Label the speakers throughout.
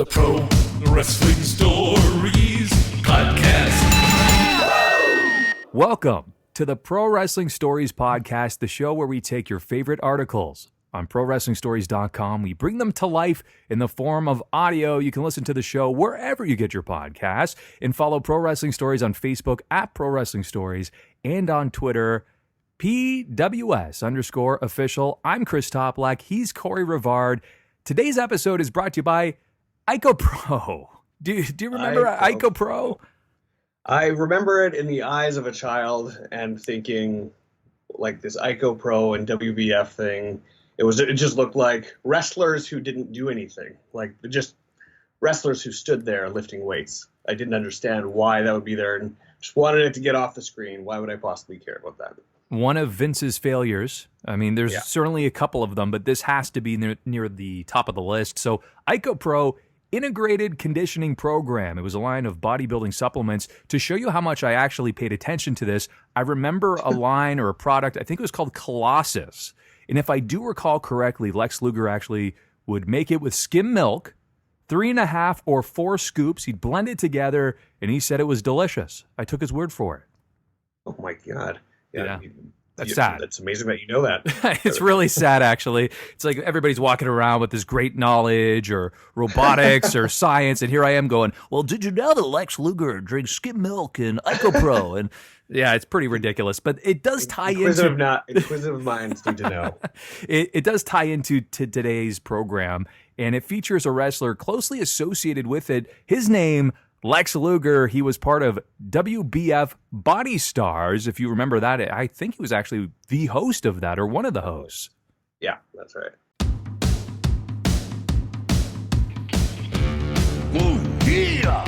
Speaker 1: The Pro Wrestling Stories Podcast.
Speaker 2: Welcome to the Pro Wrestling Stories Podcast, the show where we take your favorite articles on ProWrestlingStories.com. We bring them to life in the form of audio. You can listen to the show wherever you get your podcasts and follow Pro Wrestling Stories on Facebook at Pro Wrestling Stories and on Twitter, PWS_official. I'm Chris Toplak. He's Corey Rivard. Today's episode is brought to you by IcoPro. Do you remember IcoPro?
Speaker 3: I remember it in the eyes of a child and thinking, like, this IcoPro and WBF thing. It just looked like wrestlers who didn't do anything, like just wrestlers who stood there lifting weights. I didn't understand why that would be there, and just wanted it to get off the screen. Why would I possibly care about that?
Speaker 2: One of Vince's failures. I mean, there's certainly a couple of them, but this has to be near the top of the list. So IcoPro Integrated Conditioning Program. It was a line of bodybuilding supplements. To show you how much I actually paid attention to this, I remember a line or a product, I think it was called Colossus. And if I do recall correctly, Lex Luger actually would make it with skim milk, 3.5 or 4 scoops. He'd blend it together, and he said it was delicious. I took his word for it.
Speaker 3: Oh, my God.
Speaker 2: Yeah. That's sad.
Speaker 3: That's amazing that you know that.
Speaker 2: It's really sad, actually. It's like everybody's walking around with this great knowledge or robotics or science, and here I am going, well, did you know that Lex Luger drinks skim milk and IcoPro? And yeah, it's pretty ridiculous, but it does tie into...
Speaker 3: Inquisitive minds need to know.
Speaker 2: It does tie into today's program, and it features a wrestler closely associated with it. His name, Lex Luger. He was part of WBF Body Stars, if you remember that. I think he was actually the host of that, or one of the hosts.
Speaker 3: Yeah, that's right.
Speaker 1: Whoa, yeah!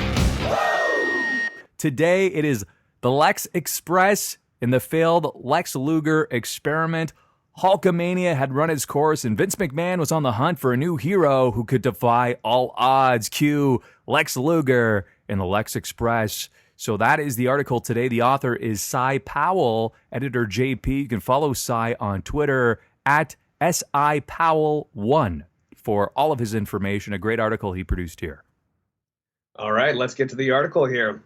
Speaker 2: Today, it is the Lex Express and the failed Lex Luger experiment. Hulkamania had run its course, and Vince McMahon was on the hunt for a new hero who could defy all odds. Cue Lex Luger and the Lex Express. So that is the article today. The author is Cy Powell, editor JP. You can follow Cy on Twitter at SIPowell1 for all of his information. A great article he produced here.
Speaker 3: All right, let's get to the article here.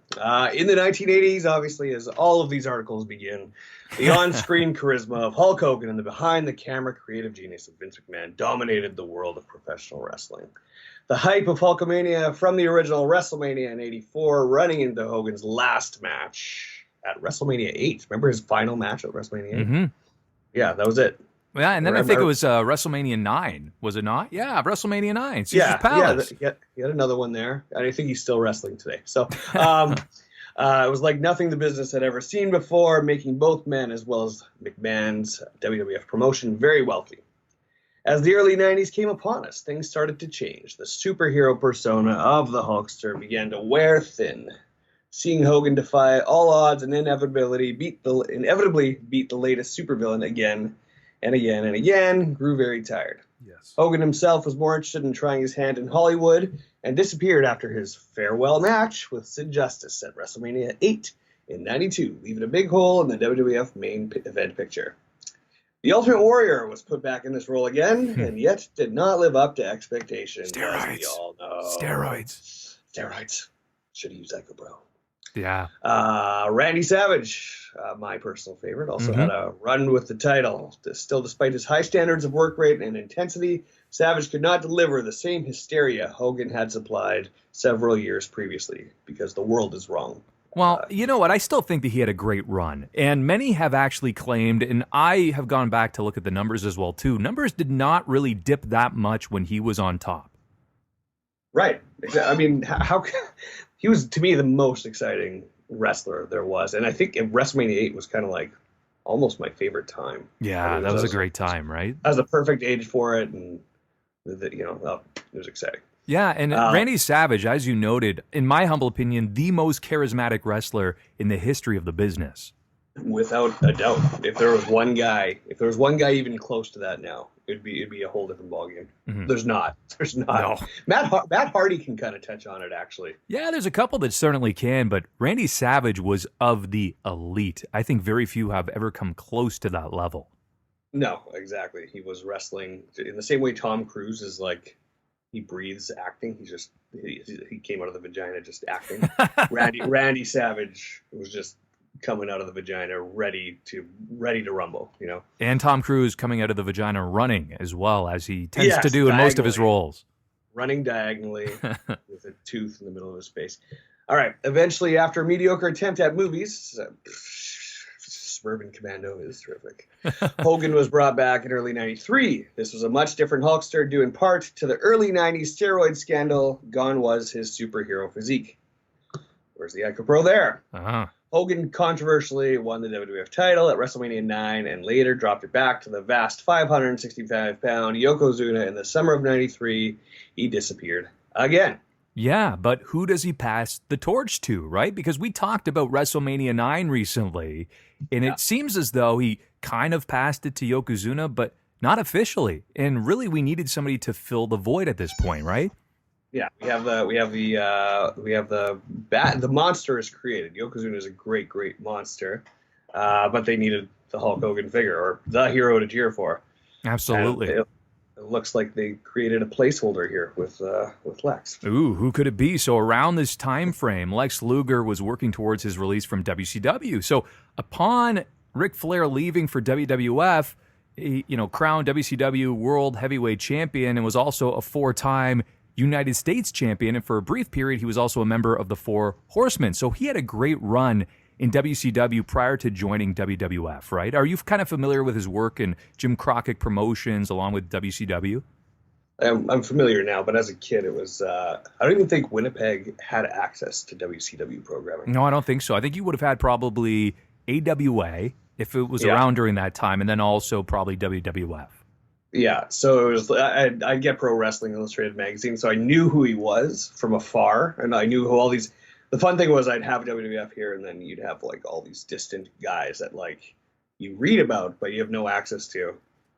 Speaker 3: In the 1980s, obviously, as all of these articles begin, the on-screen charisma of Hulk Hogan and the behind-the-camera creative genius of Vince McMahon dominated the world of professional wrestling. The hype of Hulkamania from the original WrestleMania in '84 running into Hogan's last match at WrestleMania 8. Remember his final match at WrestleMania 8?
Speaker 2: Mm-hmm.
Speaker 3: Yeah, that was it.
Speaker 2: Yeah, and then I think it was WrestleMania 9, was it not? Yeah, WrestleMania 9, Caesar's Palace.
Speaker 3: Yeah, he had another one there, and I think he's still wrestling today. So it was like nothing the business had ever seen before, making both men as well as McMahon's WWF promotion very wealthy. As the early 90s came upon us, things started to change. The superhero persona of the Hulkster began to wear thin. Seeing Hogan defy all odds and inevitably beat the latest supervillain again and again and again grew very tired.
Speaker 2: Yes.
Speaker 3: Hogan himself was more interested in trying his hand in Hollywood and disappeared after his farewell match with Sid Justice at WrestleMania 8 in '92, leaving a big hole in the WWF main event picture. The Ultimate Warrior was put back in this role again, and yet did not live up to expectations.
Speaker 2: Steroids.
Speaker 3: As we all know. Steroids. Should have used IcoPro.
Speaker 2: Yeah.
Speaker 3: Randy Savage, my personal favorite, also had a run with the title. Still, despite his high standards of work rate and intensity, Savage could not deliver the same hysteria Hogan had supplied several years previously, because the world is wrong.
Speaker 2: Well, you know what? I still think that he had a great run. And many have actually claimed, and I have gone back to look at the numbers as well, too. Numbers did not really dip that much when he was on top.
Speaker 3: Right. I mean, he was, to me, the most exciting wrestler there was. And I think WrestleMania 8 was kind of like almost my favorite time.
Speaker 2: Yeah, that was a great time, right?
Speaker 3: I was the perfect age for it, and, it was exciting.
Speaker 2: Yeah, and Randy Savage, as you noted, in my humble opinion, the most charismatic wrestler in the history of the business.
Speaker 3: Without a doubt. If there was one guy even close to that now, it'd be a whole different ballgame. Mm-hmm. There's not. No. Matt Hardy can kind of touch on it, actually.
Speaker 2: Yeah, there's a couple that certainly can, but Randy Savage was of the elite. I think very few have ever come close to that level.
Speaker 3: No, exactly. He was wrestling in the same way Tom Cruise is like, he breathes acting. He came out of the vagina just acting. Randy Savage was just coming out of the vagina ready to rumble, you know.
Speaker 2: And Tom Cruise coming out of the vagina running as well, as he tends to do in
Speaker 3: diagonally.
Speaker 2: most of his roles.
Speaker 3: Running diagonally with a tooth in the middle of his face. All right. Eventually, after a mediocre attempt at movies, Suburban Commando is terrific. Hogan was brought back in early 93. This was a much different Hulkster due in part to the early 90s steroid scandal. Gone was his superhero physique. Where's the Ico Pro there?
Speaker 2: Uh-huh.
Speaker 3: Hogan controversially won the WWF title at WrestleMania 9 and later dropped it back to the vast 565-pound Yokozuna in the summer of 93. He disappeared again.
Speaker 2: Yeah, but who does he pass the torch to, right? Because we talked about WrestleMania 9 recently, and it seems as though he kind of passed it to Yokozuna, but not officially. And really, we needed somebody to fill the void at this point, right?
Speaker 3: Yeah, the monster is created. Yokozuna is a great monster, but they needed the Hulk Hogan figure or the hero to cheer for.
Speaker 2: Absolutely.
Speaker 3: It looks like they created a placeholder here with Lex.
Speaker 2: Ooh, who could it be? So around this time frame, Lex Luger was working towards his release from WCW. So upon Ric Flair leaving for WWF, he, crowned WCW World Heavyweight Champion and was also a 4-time United States champion, and for a brief period, he was also a member of the Four Horsemen. So he had a great run in WCW prior to joining WWF, right? Are you kind of familiar with his work in Jim Crockett Promotions along with WCW?
Speaker 3: I'm familiar now, but as a kid, it was, I don't even think Winnipeg had access to WCW programming.
Speaker 2: No, I don't think so. I think you would have had probably AWA if it was around during that time, and then also probably WWF.
Speaker 3: Yeah, so it was. I'd get Pro Wrestling Illustrated magazine, so I knew who he was from afar, and I knew who all these. The fun thing was I'd have WWF here, and then you'd have like all these distant guys that like you read about, but you have no access to,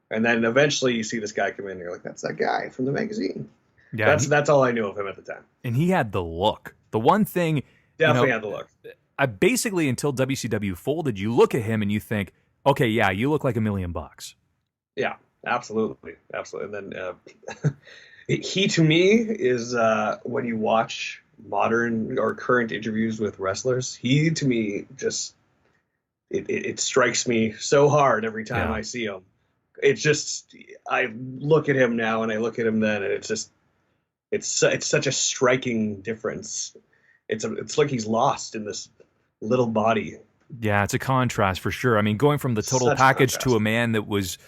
Speaker 3: and then eventually you see this guy come in, and you're like, that's that guy from the magazine. Yeah, that's all I knew of him at the time.
Speaker 2: And he had the look. The one thing,
Speaker 3: definitely had the look.
Speaker 2: I basically until WCW folded, you look at him and you think, okay, yeah, you look like $1 million.
Speaker 3: Yeah. Absolutely. And then he, to me, is when you watch modern or current interviews with wrestlers, he, to me, just it strikes me so hard every time I see him. It's just, I look at him now and I look at him then, and it's such a striking difference. It's like he's lost in this little body.
Speaker 2: Yeah, it's a contrast for sure. I mean, going from the total package to a man that was,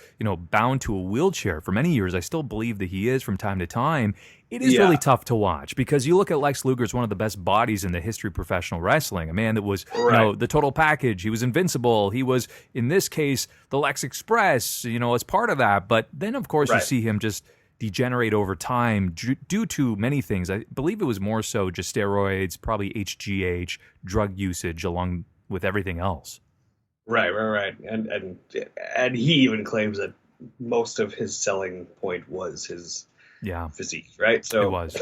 Speaker 2: bound to a wheelchair for many years, I still believe that he is from time to time. It is really tough to watch because you look at Lex Luger as one of the best bodies in the history of professional wrestling. A man that was, the total package. He was invincible. He was, in this case, the Lex Express, as part of that. But then, of course, you see him just degenerate over time due to many things. I believe it was more so just steroids, probably HGH, drug usage along with everything else. Right.
Speaker 3: And he even claims that most of his selling point was his physique, right? So
Speaker 2: it was.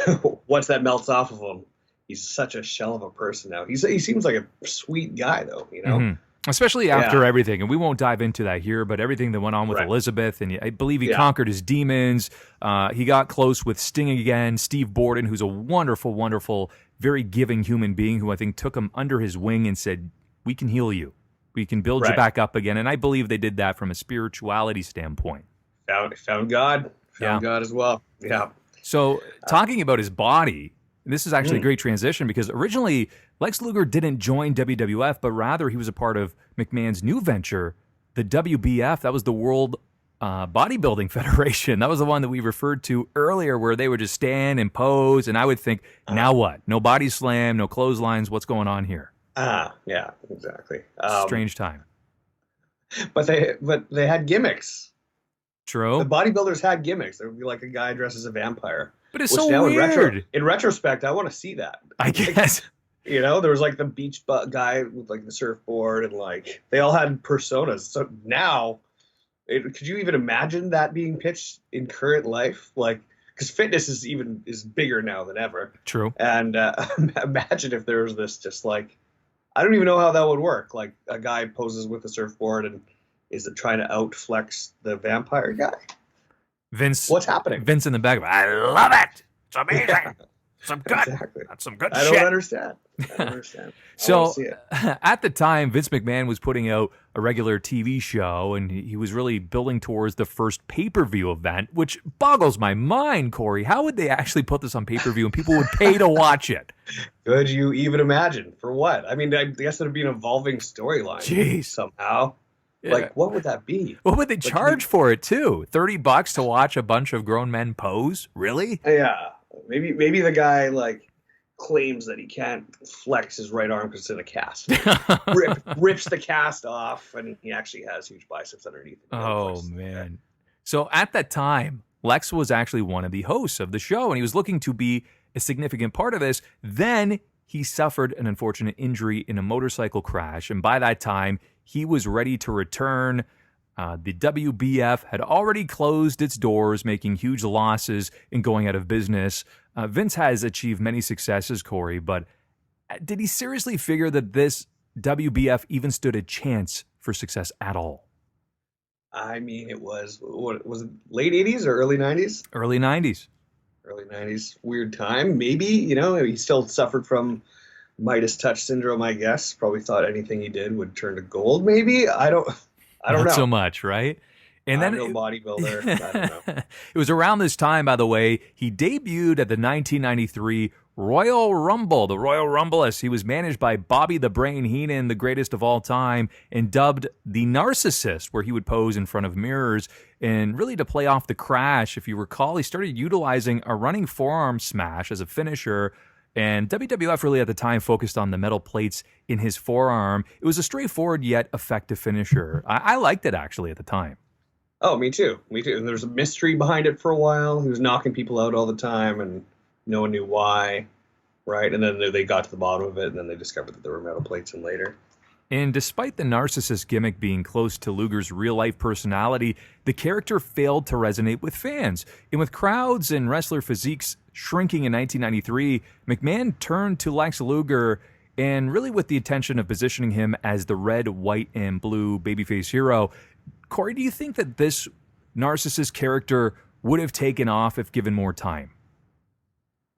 Speaker 3: Once that melts off of him, he's such a shell of a person now. He seems like a sweet guy, though,
Speaker 2: Mm-hmm. Especially after everything, and we won't dive into that here, but everything that went on with Elizabeth, and I believe he conquered his demons. He got close with Sting again, Steve Borden, who's a wonderful, wonderful, very giving human being who I think took him under his wing and said, we can heal you. We can build you back up again. And I believe they did that from a spirituality standpoint.
Speaker 3: Found God. Found God as well. Yeah.
Speaker 2: So talking about his body, this is actually a great transition because originally Lex Luger didn't join WWF, but rather he was a part of McMahon's new venture, the WBF. That was the World Bodybuilding Federation. That was the one that we referred to earlier where they would just stand and pose. And I would think, now what? No body slam, no clotheslines. What's going on here?
Speaker 3: Yeah, exactly.
Speaker 2: Strange time.
Speaker 3: But they had gimmicks.
Speaker 2: True.
Speaker 3: The bodybuilders had gimmicks. There would be like a guy dressed as a vampire.
Speaker 2: But it's so weird.
Speaker 3: In retrospect, I want to see that.
Speaker 2: I guess.
Speaker 3: There was like the beach guy with like the surfboard and like they all had personas. So now, could you even imagine that being pitched in current life? Like, because fitness is bigger now than ever.
Speaker 2: True.
Speaker 3: And imagine if there was this just like, I don't even know how that would work. Like a guy poses with a surfboard and is it trying to outflex the vampire guy?
Speaker 2: Vince.
Speaker 3: What's happening?
Speaker 2: Vince in the back. I love it. It's amazing. Some good.
Speaker 3: Exactly.
Speaker 2: That's some good
Speaker 3: I
Speaker 2: shit.
Speaker 3: don't understand. I don't understand. I
Speaker 2: So
Speaker 3: wanna see it.
Speaker 2: at the time, Vince McMahon was putting out a regular TV show, and he was really building towards the first pay-per-view event, which boggles my mind, Corey. How would they actually put this on pay-per-view and people would pay to watch it?
Speaker 3: Could you even imagine? For what? I mean, I guess it'd be an evolving storyline
Speaker 2: Jeez.
Speaker 3: somehow.
Speaker 2: Yeah.
Speaker 3: Like, what would that be?
Speaker 2: What would they charge for it, too? $30 to watch a bunch of grown men pose? Really?
Speaker 3: Yeah. Maybe the guy, like, claims that he can't flex his right arm because it's in a cast. Rips the cast off, and he actually has huge biceps underneath.
Speaker 2: Oh, man. So at that time, Lex was actually one of the hosts of the show, and he was looking to be a significant part of this. Then he suffered an unfortunate injury in a motorcycle crash, and by that time, he was ready to return. The WBF had already closed its doors, making huge losses and going out of business. Vince has achieved many successes, Corey, but did he seriously figure that this WBF even stood a chance for success at all?
Speaker 3: I mean, it was it late 80s or early 90s?
Speaker 2: Early 90s.
Speaker 3: Early 90s. Weird time. Maybe, he still suffered from Midas touch syndrome, I guess. Probably thought anything he did would turn to gold, maybe. I don't know.
Speaker 2: Not so much, right? And then
Speaker 3: I'm no bodybuilder. I don't know.
Speaker 2: It was around this time, by the way, he debuted at the 1993 Royal Rumble. The Royal Rumble, as he was managed by Bobby the Brain Heenan, the greatest of all time, and dubbed the Narcissist, where he would pose in front of mirrors. And really to play off the crash, if you recall, he started utilizing a running forearm smash as a finisher. And WWF really at the time focused on the metal plates in his forearm. It was a straightforward yet effective finisher. I liked it actually at the time.
Speaker 3: Oh, me too. And there's a mystery behind it for a while. He was knocking people out all the time, and no one knew why, right? And then they got to the bottom of it, and then they discovered that there were metal plates in later.
Speaker 2: And despite the narcissist gimmick being close to Luger's real-life personality, the character failed to resonate with fans. And with crowds and wrestler physiques shrinking in 1993, McMahon turned to Lex Luger, and really with the intention of positioning him as the red, white, and blue babyface hero. Corey, do you think that this narcissist character would have taken off if given more time?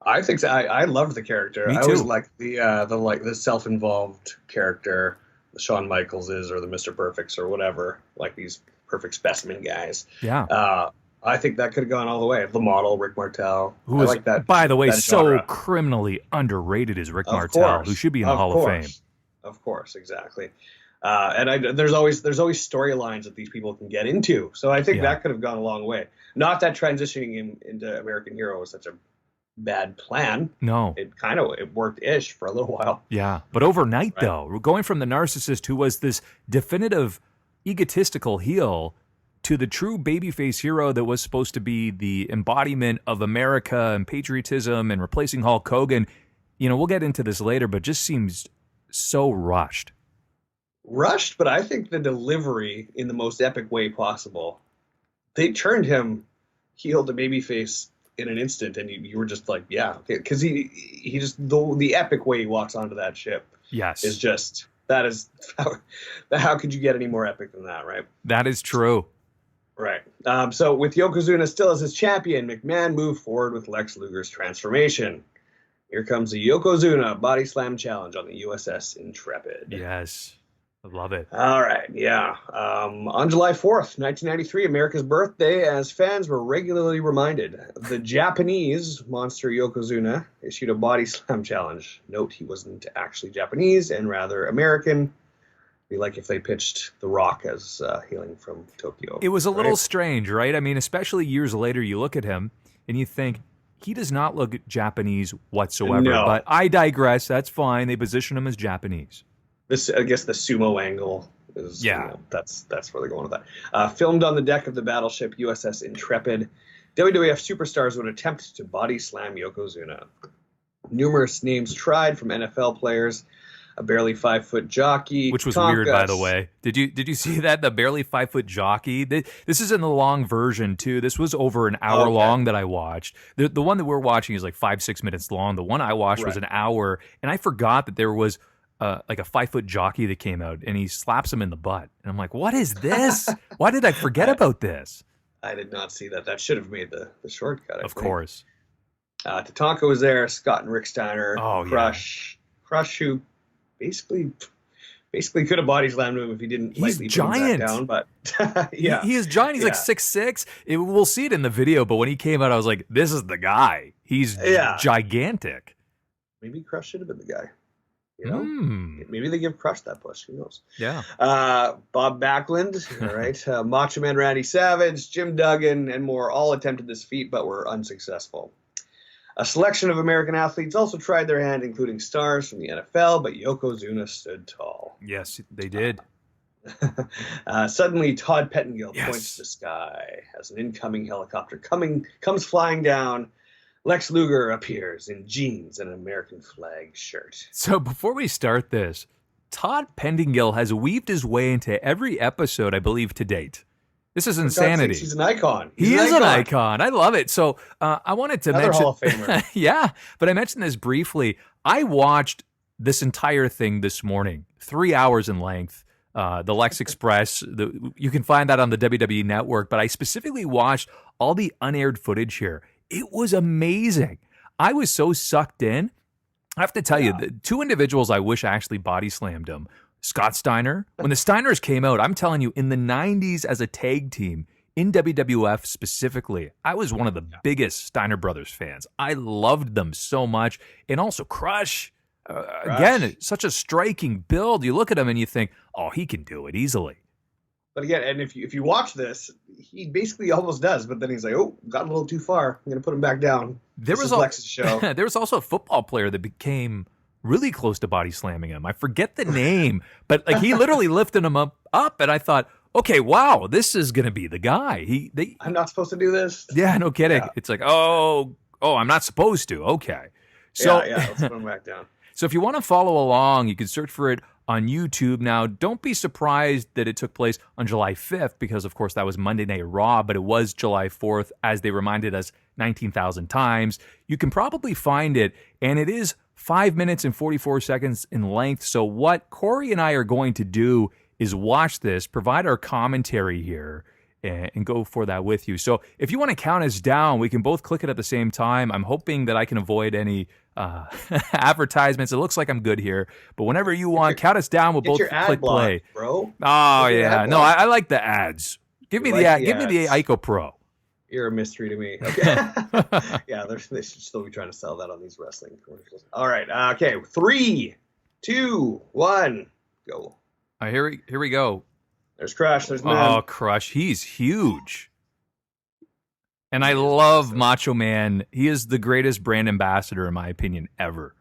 Speaker 3: I think so. I loved the character.
Speaker 2: Me too.
Speaker 3: I always liked the self-involved character, the Shawn Michaelses or the Mr. Perfects or whatever, like these perfect specimen guys.
Speaker 2: Yeah.
Speaker 3: I think that could have gone all the way. The model, Rick Martel.
Speaker 2: Who was,
Speaker 3: like that,
Speaker 2: by the way, so
Speaker 3: genre.
Speaker 2: criminally underrated as Rick
Speaker 3: Of
Speaker 2: Martel,
Speaker 3: course.
Speaker 2: who should be in the Hall of Fame.
Speaker 3: Of course, exactly. And there's always storylines that these people can get into. So I think that could have gone a long way. Not that transitioning him into American Hero was such a bad plan.
Speaker 2: No.
Speaker 3: It worked-ish for a little while.
Speaker 2: Yeah. But overnight, though, we're going from the narcissist who was this definitive egotistical heel to the true babyface hero that was supposed to be the embodiment of America and patriotism and replacing Hulk Hogan. We'll get into this later, but just seems so rushed.
Speaker 3: Rushed, but I think the delivery in the most epic way possible. They turned him heel to babyface in an instant, and you were just like, yeah, okay, because he just the epic way he walks onto that ship.
Speaker 2: Yes,
Speaker 3: is just that is how could you get any more epic than that, right?
Speaker 2: That is true.
Speaker 3: Right. So with Yokozuna still as his champion, McMahon moved forward with Lex Luger's transformation. Here comes the Yokozuna Body Slam Challenge on the USS Intrepid.
Speaker 2: Yes. I love it.
Speaker 3: All right, yeah. On July 4th, 1993, America's birthday, as fans were regularly reminded, the Japanese monster Yokozuna issued a body slam challenge. Note, he wasn't actually Japanese and rather American. Be like if they pitched The Rock as hailing from Tokyo.
Speaker 2: It was a little strange, right? I mean, especially years later, you look at him and you think, he does not look Japanese whatsoever.
Speaker 3: No.
Speaker 2: But I digress. That's fine. They position him as Japanese.
Speaker 3: I guess the sumo angle is, that's where they're going with that. Filmed on the deck of the battleship USS Intrepid, WWF superstars would attempt to body slam Yokozuna. Numerous names tried, from NFL players, a barely 5-foot jockey,
Speaker 2: which was weird, by the way. Did you see that, the barely 5-foot jockey? This is in the long version too. This was over an hour long that I watched. The one that we're watching is like 5-6 minutes long. The one I watched was an hour, and I forgot that there was like a 5-foot jockey that came out, and he slaps him in the butt. And I'm like, what is this? Why did I forget about this?
Speaker 3: I did not see that. That should have made the shortcut.
Speaker 2: Of course.
Speaker 3: Tatanka was there, Scott and Rick Steiner,
Speaker 2: Oh,
Speaker 3: Crush, who basically could have body slammed him if he didn't
Speaker 2: He's
Speaker 3: lightly
Speaker 2: giant.
Speaker 3: put him back down, but yeah.
Speaker 2: He is giant. He's like 6'6". We'll see it in the video, but when he came out, I was like, this is the guy. He's gigantic.
Speaker 3: Maybe Crush should have been the guy. You know, maybe they give Crush that push. Who knows?
Speaker 2: Yeah.
Speaker 3: Bob Backlund, all right. Macho Man Randy Savage, Jim Duggan, and more all attempted this feat, but were unsuccessful. A selection of American athletes also tried their hand, including stars from the NFL, but Yokozuna stood tall.
Speaker 2: Yes, they did.
Speaker 3: Suddenly, Todd Pettengill points to the sky as an incoming helicopter comes flying down. Lex Luger appears in jeans and an American flag shirt.
Speaker 2: So before we start this, Todd Pettengill has weaved his way into every episode, I believe, to date. This is insanity.
Speaker 3: He's an icon.
Speaker 2: He is an icon. I love it. So I wanted to mention...
Speaker 3: Hall of Famer.
Speaker 2: Yeah, but I mentioned this briefly. I watched this entire thing this morning, 3 hours in length. The Lex Express. You can find that on the WWE Network, but I specifically watched all the unaired footage here. It was amazing. I was so sucked in. I have to tell you, the two individuals I wish actually body slammed him. Scott Steiner. When the Steiners came out, I'm telling you, in the 90s as a tag team, in WWF specifically, I was one of the biggest Steiner Brothers fans. I loved them so much. And also Crush. Again, such a striking build. You look at him and you think, oh, he can do it easily.
Speaker 3: But again, and if you watch this, he basically almost does, but then he's like, oh, got a little too far. I'm going to put him back down. This is Lex's show.
Speaker 2: There was also a football player that became really close to body slamming him. I forget the name, but like he literally lifted him up, and I thought, okay, wow, this is going to be the guy.
Speaker 3: I'm not supposed to do this?
Speaker 2: Yeah, no kidding. Yeah. It's like, oh, I'm not supposed to. Okay. So,
Speaker 3: let's put him back down.
Speaker 2: So if you want to follow along, you can search for it on YouTube. Now, don't be surprised that it took place on July 5th because, of course, that was Monday Night Raw, but it was July 4th, as they reminded us 19,000 times. You can probably find it, and it is 5 minutes and 44 seconds in length. So what Corey and I are going to do is watch this, provide our commentary here, and go for that with you. So if you want to count us down, we can both click it at the same time. I'm hoping that I can avoid any advertisements. It looks like I'm good here, but whenever you want, count us down. We'll both click play,
Speaker 3: bro.
Speaker 2: Oh yeah, no, I like the ads. Give me the Ico Pro.
Speaker 3: You're a mystery to me. Okay. Yeah, they should still be trying to sell that on these wrestling commercials. All right. Okay. 3, 2, 1, go.
Speaker 2: Here we go.
Speaker 3: There's Crush. There's Man.
Speaker 2: Oh, Crush. He's huge. And I love Macho Man. He is the greatest brand ambassador, in my opinion, ever.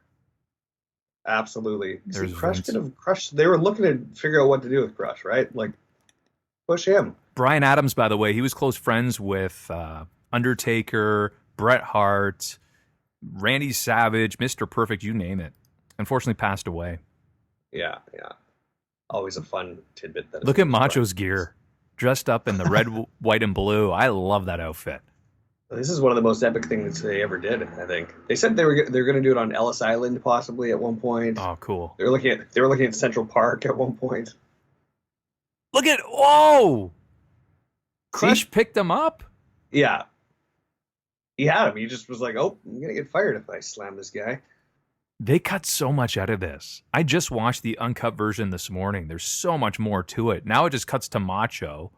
Speaker 3: Absolutely. See, Crush could have crushed. They were looking to figure out what to do with Crush, right? Like, push him.
Speaker 2: Brian Adams, by the way, he was close friends with Undertaker, Bret Hart, Randy Savage, Mr. Perfect, you name it. Unfortunately, passed away.
Speaker 3: Yeah. Always a fun tidbit.
Speaker 2: Look at Macho's gear, dressed up in the red, white, and blue. I love that outfit.
Speaker 3: This is one of the most epic things they ever did, I think. They said they were going to do it on Ellis Island possibly at one point.
Speaker 2: Oh, cool.
Speaker 3: They were looking at Central Park at one point.
Speaker 2: Look at Crush picked him up.
Speaker 3: Yeah. He had him. He just was like, oh, I'm going to get fired if I slam this guy.
Speaker 2: They cut so much out of this. I just watched the uncut version this morning. There's so much more to it. Now it just cuts to Macho.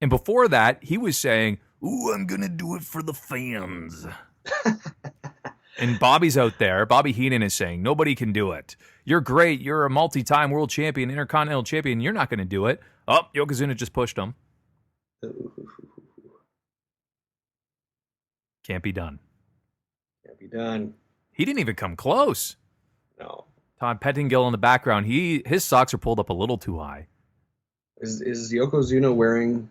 Speaker 2: And before that, he was saying, ooh, I'm going to do it for the fans. And Bobby's out there. Bobby Heenan is saying, nobody can do it. You're great. You're a multi-time world champion, intercontinental champion. You're not going to do it. Oh, Yokozuna just pushed him. Can't be done.
Speaker 3: Can't be done.
Speaker 2: He didn't even come close.
Speaker 3: No.
Speaker 2: Todd Pettengill in the background. His socks are pulled up a little too high.
Speaker 3: Is Yokozuna wearing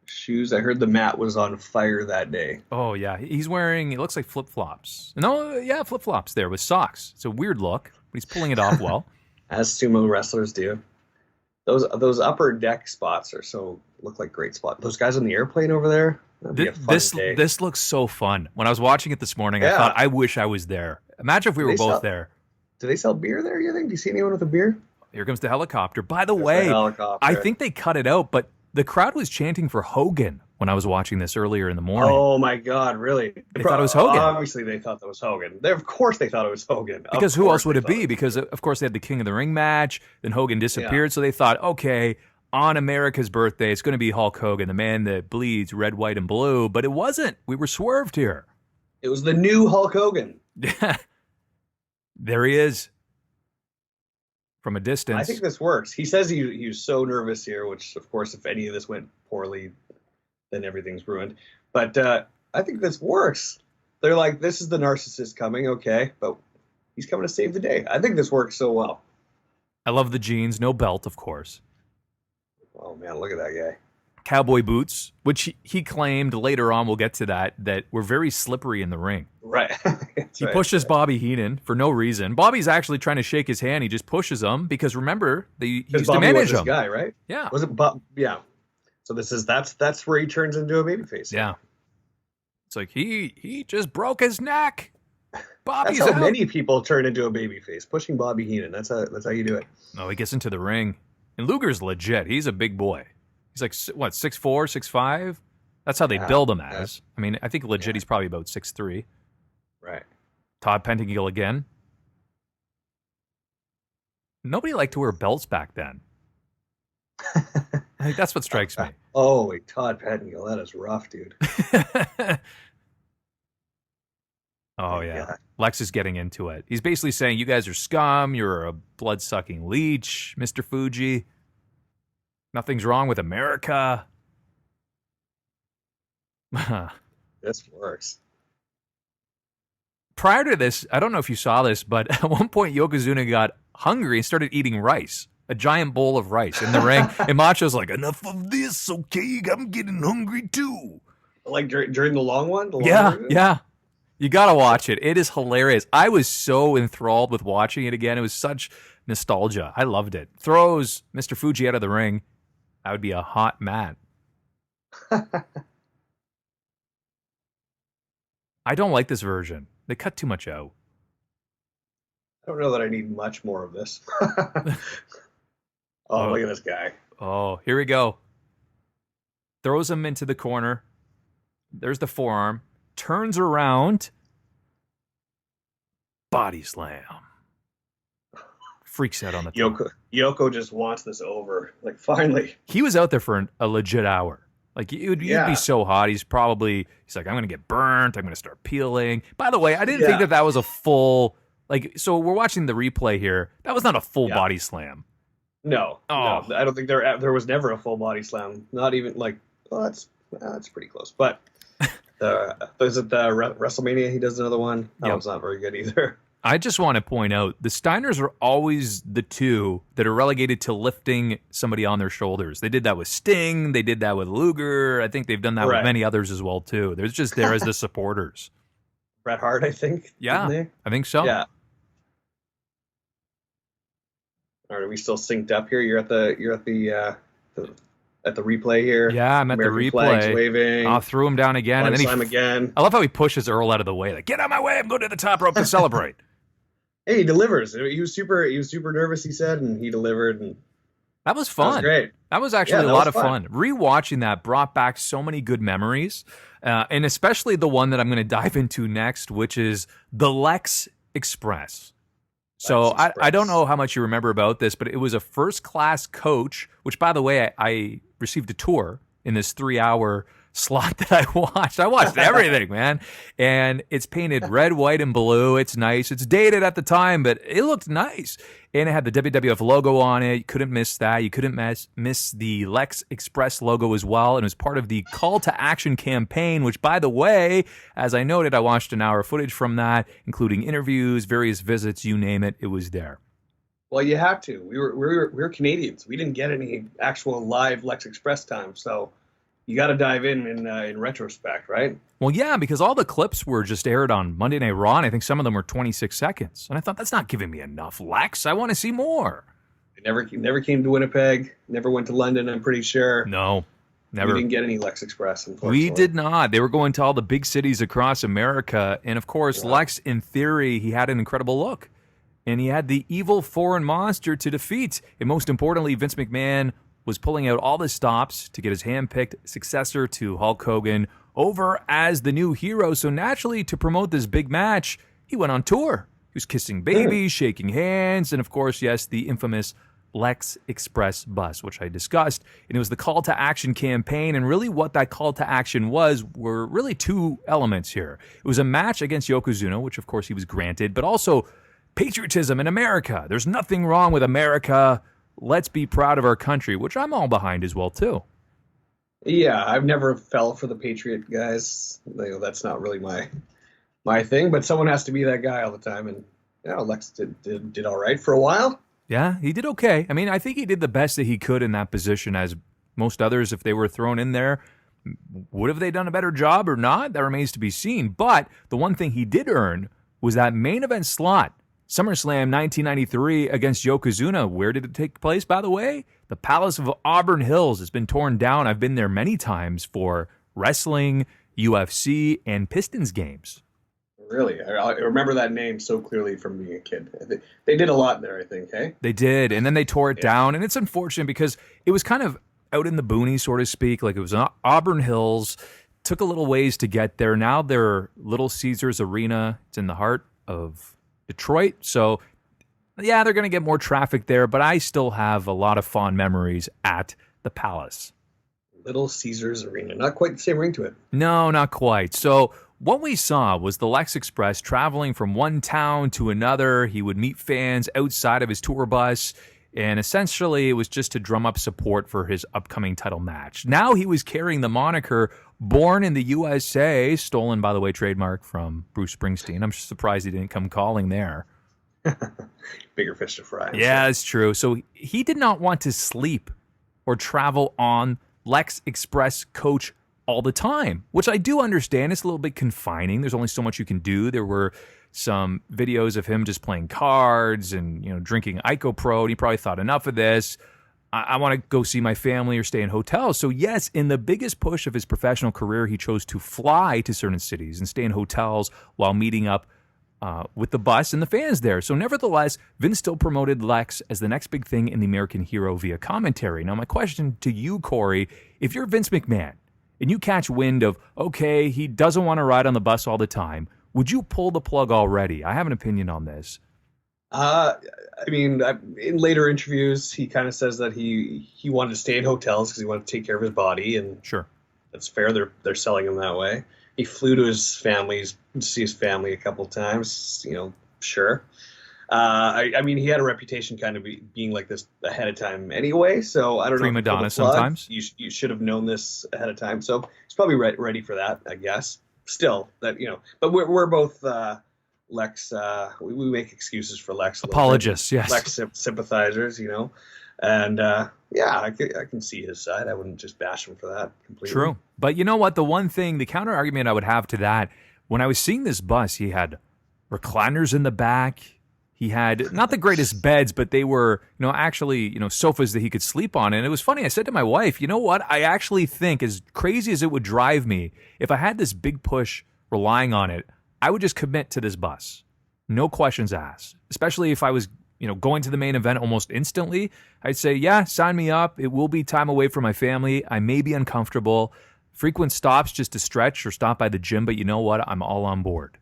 Speaker 3: shoes? I heard the mat was on fire that day.
Speaker 2: Oh, yeah. He's wearing, it looks like flip-flops. No, yeah, flip-flops there with socks. It's a weird look, but he's pulling it off well.
Speaker 3: As sumo wrestlers do. Those upper deck spots look like great spots. Those guys on the airplane over there, that'd be a fun day.
Speaker 2: This looks so fun. When I was watching it this morning, I thought, I wish I was there. Imagine if we were both there.
Speaker 3: Do they sell beer there, you think? Do you see anyone with a beer?
Speaker 2: Here comes the helicopter. By the way, I think they cut it out, but the crowd was chanting for Hogan when I was watching this earlier in the morning.
Speaker 3: Oh my God, really?
Speaker 2: They thought it was Hogan.
Speaker 3: Obviously, they thought that was Hogan. Of course, they thought it was Hogan.
Speaker 2: Because who else would it be? Because, of course, they had the King of the Ring match. Then Hogan disappeared. So they thought, okay, on America's birthday, it's going to be Hulk Hogan, the man that bleeds red, white, and blue. But it wasn't. We were swerved here.
Speaker 3: It was the new Hulk Hogan.
Speaker 2: There he is. From a distance.
Speaker 3: I think this works. He says he was so nervous here, which, of course, if any of this went poorly, then everything's ruined. But I think this works. They're like, this is the narcissist coming, okay, but he's coming to save the day. I think this works so well.
Speaker 2: I love the jeans. No belt, of course.
Speaker 3: Oh, man, look at that guy.
Speaker 2: Cowboy boots, which he claimed later on, we'll get to that were very slippery in the ring.
Speaker 3: Right.
Speaker 2: He pushes Bobby Heenan for no reason. Bobby's actually trying to shake his hand. He just pushes him because, remember, he used to manage him.
Speaker 3: Guy, right?
Speaker 2: Yeah.
Speaker 3: Was it Bob? Yeah. So that's where he turns into a babyface.
Speaker 2: Yeah. It's like he just broke his neck. Bobby's
Speaker 3: that's how
Speaker 2: out.
Speaker 3: many people turn into a babyface, pushing Bobby Heenan. That's how you do it.
Speaker 2: No, he gets into the ring. And Luger's legit. He's a big boy. He's like, what, 6'4", 6'5"? That's how they build him as. I mean, I think legit he's probably about 6'3".
Speaker 3: Right.
Speaker 2: Todd Pettengill again. Nobody liked to wear belts back then. I think that's what strikes me.
Speaker 3: Oh, wait, Todd Pettengill, that is rough, dude.
Speaker 2: Oh, yeah. Lex is getting into it. He's basically saying, you guys are scum. You're a blood-sucking leech, Mr. Fuji. Nothing's wrong with America.
Speaker 3: This works.
Speaker 2: Prior to this, I don't know if you saw this, but at one point Yokozuna got hungry and started eating rice. A giant bowl of rice in the ring. And Macho's like, enough of this, okay? I'm getting hungry too.
Speaker 3: Like during the long one?
Speaker 2: Yeah. You got to watch it. It is hilarious. I was so enthralled with watching it again. It was such nostalgia. I loved it. Throws Mr. Fuji out of the ring. I would be a hot man. I don't like this version. They cut too much out.
Speaker 3: I don't know that I need much more of this. Oh, look at this guy.
Speaker 2: Oh, here we go. Throws him into the corner. There's the forearm. Turns around. Body slam. Freaks out on the top.
Speaker 3: Yoko just wants this over. Like, finally.
Speaker 2: He was out there for a legit hour. Like, you'd be so hot. He's like, I'm going to get burnt. I'm going to start peeling. By the way, I didn't think that was a full, like, so we're watching the replay here. That was not a full body slam.
Speaker 3: No. No, I don't think there was never a full body slam. Not even, like, well, that's pretty close. But is it the WrestleMania? He does another one. That one's not very good either.
Speaker 2: I just want to point out, the Steiners are always the two that are relegated to lifting somebody on their shoulders. They did that with Sting. They did that with Luger. I think they've done that with many others as well, too. They're just there as the supporters.
Speaker 3: Bret Hart, I think.
Speaker 2: Yeah, I think so.
Speaker 3: Yeah. All right, are we still synced up here? You're at the replay here.
Speaker 2: Yeah, I'm at
Speaker 3: American
Speaker 2: the replay.
Speaker 3: Flags waving.
Speaker 2: I'll threw him down again, and then
Speaker 3: again.
Speaker 2: I love how he pushes Earl out of the way. Like, get out of my way! I'm going to the top rope to celebrate.
Speaker 3: Hey, he delivers. He was super nervous. He said, and he delivered. And
Speaker 2: that was fun.
Speaker 3: That was great.
Speaker 2: That was actually a lot of fun. Rewatching that brought back so many good memories, and especially the one that I'm going to dive into next, which is the Lex Express. So I don't know how much you remember about this, but it was a first-class coach, which, by the way, I received a tour in this 3-hour slot that I watched. I watched everything, man. And it's painted red, white, and blue. It's nice. It's dated at the time, but it looked nice. And it had the WWF logo on it. You couldn't miss that. You couldn't miss the Lex Express logo as well. And it was part of the Call to Action campaign, which, by the way, as I noted, I watched an hour of footage from that, including interviews, various visits, you name it. It was there.
Speaker 3: Well, you have to. We were Canadians. We didn't get any actual live Lex Express time, so you got to dive in retrospect, right?
Speaker 2: Well, yeah, because all the clips were just aired on Monday Night Raw, and I think some of them were 26 seconds. And I thought, that's not giving me enough, Lex. I want to see more.
Speaker 3: They never came to Winnipeg. Never went to London, I'm pretty sure.
Speaker 2: No, never.
Speaker 3: We didn't get any Lex Express, unfortunately.
Speaker 2: We did not. They were going to all the big cities across America. And, of course, Lex, in theory, he had an incredible look. And he had the evil foreign monster to defeat. And most importantly, Vince McMahon was pulling out all the stops to get his hand-picked successor to Hulk Hogan over as the new hero. So naturally, to promote this big match, he went on tour. He was kissing babies, shaking hands, and of course, yes, the infamous Lex Express bus, which I discussed. And it was the call to action campaign. And really what that call to action were really two elements here. It was a match against Yokozuna, which of course he was granted, but also patriotism in America. There's nothing wrong with America. Let's be proud of our country, which I'm all behind as well, too.
Speaker 3: Yeah, I've never fell for the Patriot guys. That's not really my thing, but someone has to be that guy all the time. And Lex did all right for a while.
Speaker 2: Yeah, he did okay. I mean, I think he did the best that he could in that position, as most others, if they were thrown in there. Would have they done a better job or not? That remains to be seen. But the one thing he did earn was that main event slot. SummerSlam 1993 against Yokozuna. Where did it take place, by the way? The Palace of Auburn Hills has been torn down. I've been there many times for wrestling, UFC, and Pistons games.
Speaker 3: Really? I remember that name so clearly from being a kid. They did a lot there, I think, hey?
Speaker 2: They did, and then they tore it down, and it's unfortunate because it was kind of out in the boonies, so to speak. Like, it was Auburn Hills. Took a little ways to get there. Now they're Little Caesars Arena. It's in the heart of Detroit. So, yeah, they're going to get more traffic there, but I still have a lot of fond memories at the Palace.
Speaker 3: Little Caesars Arena. Not quite the same ring to it.
Speaker 2: No, not quite. So what we saw was the Lex Express traveling from one town to another. He would meet fans outside of his tour bus, and essentially it was just to drum up support for his upcoming title match. Now he was carrying the moniker Born in the USA, stolen, by the way, trademark from Bruce Springsteen. I'm surprised he didn't come calling there.
Speaker 3: Bigger fish to fry.
Speaker 2: Yeah, it's true. So he did not want to sleep or travel on Lex Express coach all the time, which I do understand. It's a little bit confining. There's only so much you can do. There were some videos of him just playing cards and, drinking IcoPro, and he probably thought, enough of this. I want to go see my family or stay in hotels. So yes, in the biggest push of his professional career, he chose to fly to certain cities and stay in hotels while meeting up with the bus and the fans there. So nevertheless, Vince still promoted Lex as the next big thing in the American hero via commentary. Now, my question to you, Corey, if you're Vince McMahon and you catch wind of, okay, he doesn't want to ride on the bus all the time, would you pull the plug already? I have an opinion on this.
Speaker 3: In later interviews, he kind of says that he wanted to stay in hotels because he wanted to take care of his body, and
Speaker 2: sure,
Speaker 3: that's fair. They're selling him that way. He flew to his family, to see his family a couple times. Sure. He had a reputation kind of being like this ahead of time anyway. So I don't know.
Speaker 2: Prima donna sometimes.
Speaker 3: You should have known this ahead of time. So he's probably ready for that, I guess. Still, but we're both. Lex, we make excuses for Lex.
Speaker 2: Apologists, yes.
Speaker 3: Lex sympathizers, and I can see his side. I wouldn't just bash him for that completely.
Speaker 2: True, but you know what? The counter argument I would have to that, when I was seeing this bus, he had recliners in the back. He had not the greatest beds, but they were, sofas that he could sleep on. And it was funny. I said to my wife, you know what? I actually think, as crazy as it would drive me, if I had this big push relying on it, I would just commit to this bus. No questions asked. Especially if I was, going to the main event almost instantly. I'd say, yeah, sign me up. It will be time away from my family. I may be uncomfortable. Frequent stops just to stretch or stop by the gym. But you know what? I'm all on board.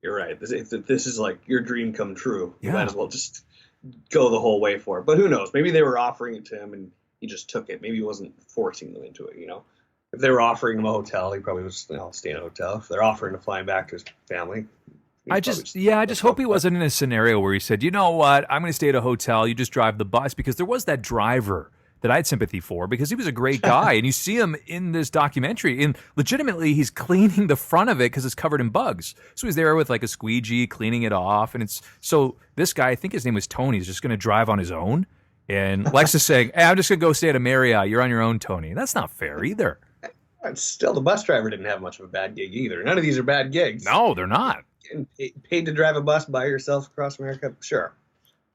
Speaker 3: You're right. This is like your dream come true. You
Speaker 2: yeah.
Speaker 3: might as well just go the whole way for it. But who knows? Maybe they were offering it to him and he just took it. Maybe he wasn't forcing them into it, If they were offering him a hotel, he probably was stay in a hotel. If they're offering to fly him back to his family,
Speaker 2: I just hope he wasn't in a scenario where he said, you know what, I'm going to stay at a hotel, you just drive the bus, because there was that driver that I had sympathy for because he was a great guy, and you see him in this documentary, and legitimately he's cleaning the front of it because it's covered in bugs. So he's there with like a squeegee cleaning it off, and so this guy, I think his name was Tony, is just going to drive on his own, and Lex is saying, hey, I'm just going to go stay at a Marriott, you're on your own, Tony. That's not fair either.
Speaker 3: Still, the bus driver didn't have much of a bad gig either. None of these are bad gigs.
Speaker 2: No, they're not.
Speaker 3: Getting paid to drive a bus by yourself across America? Sure.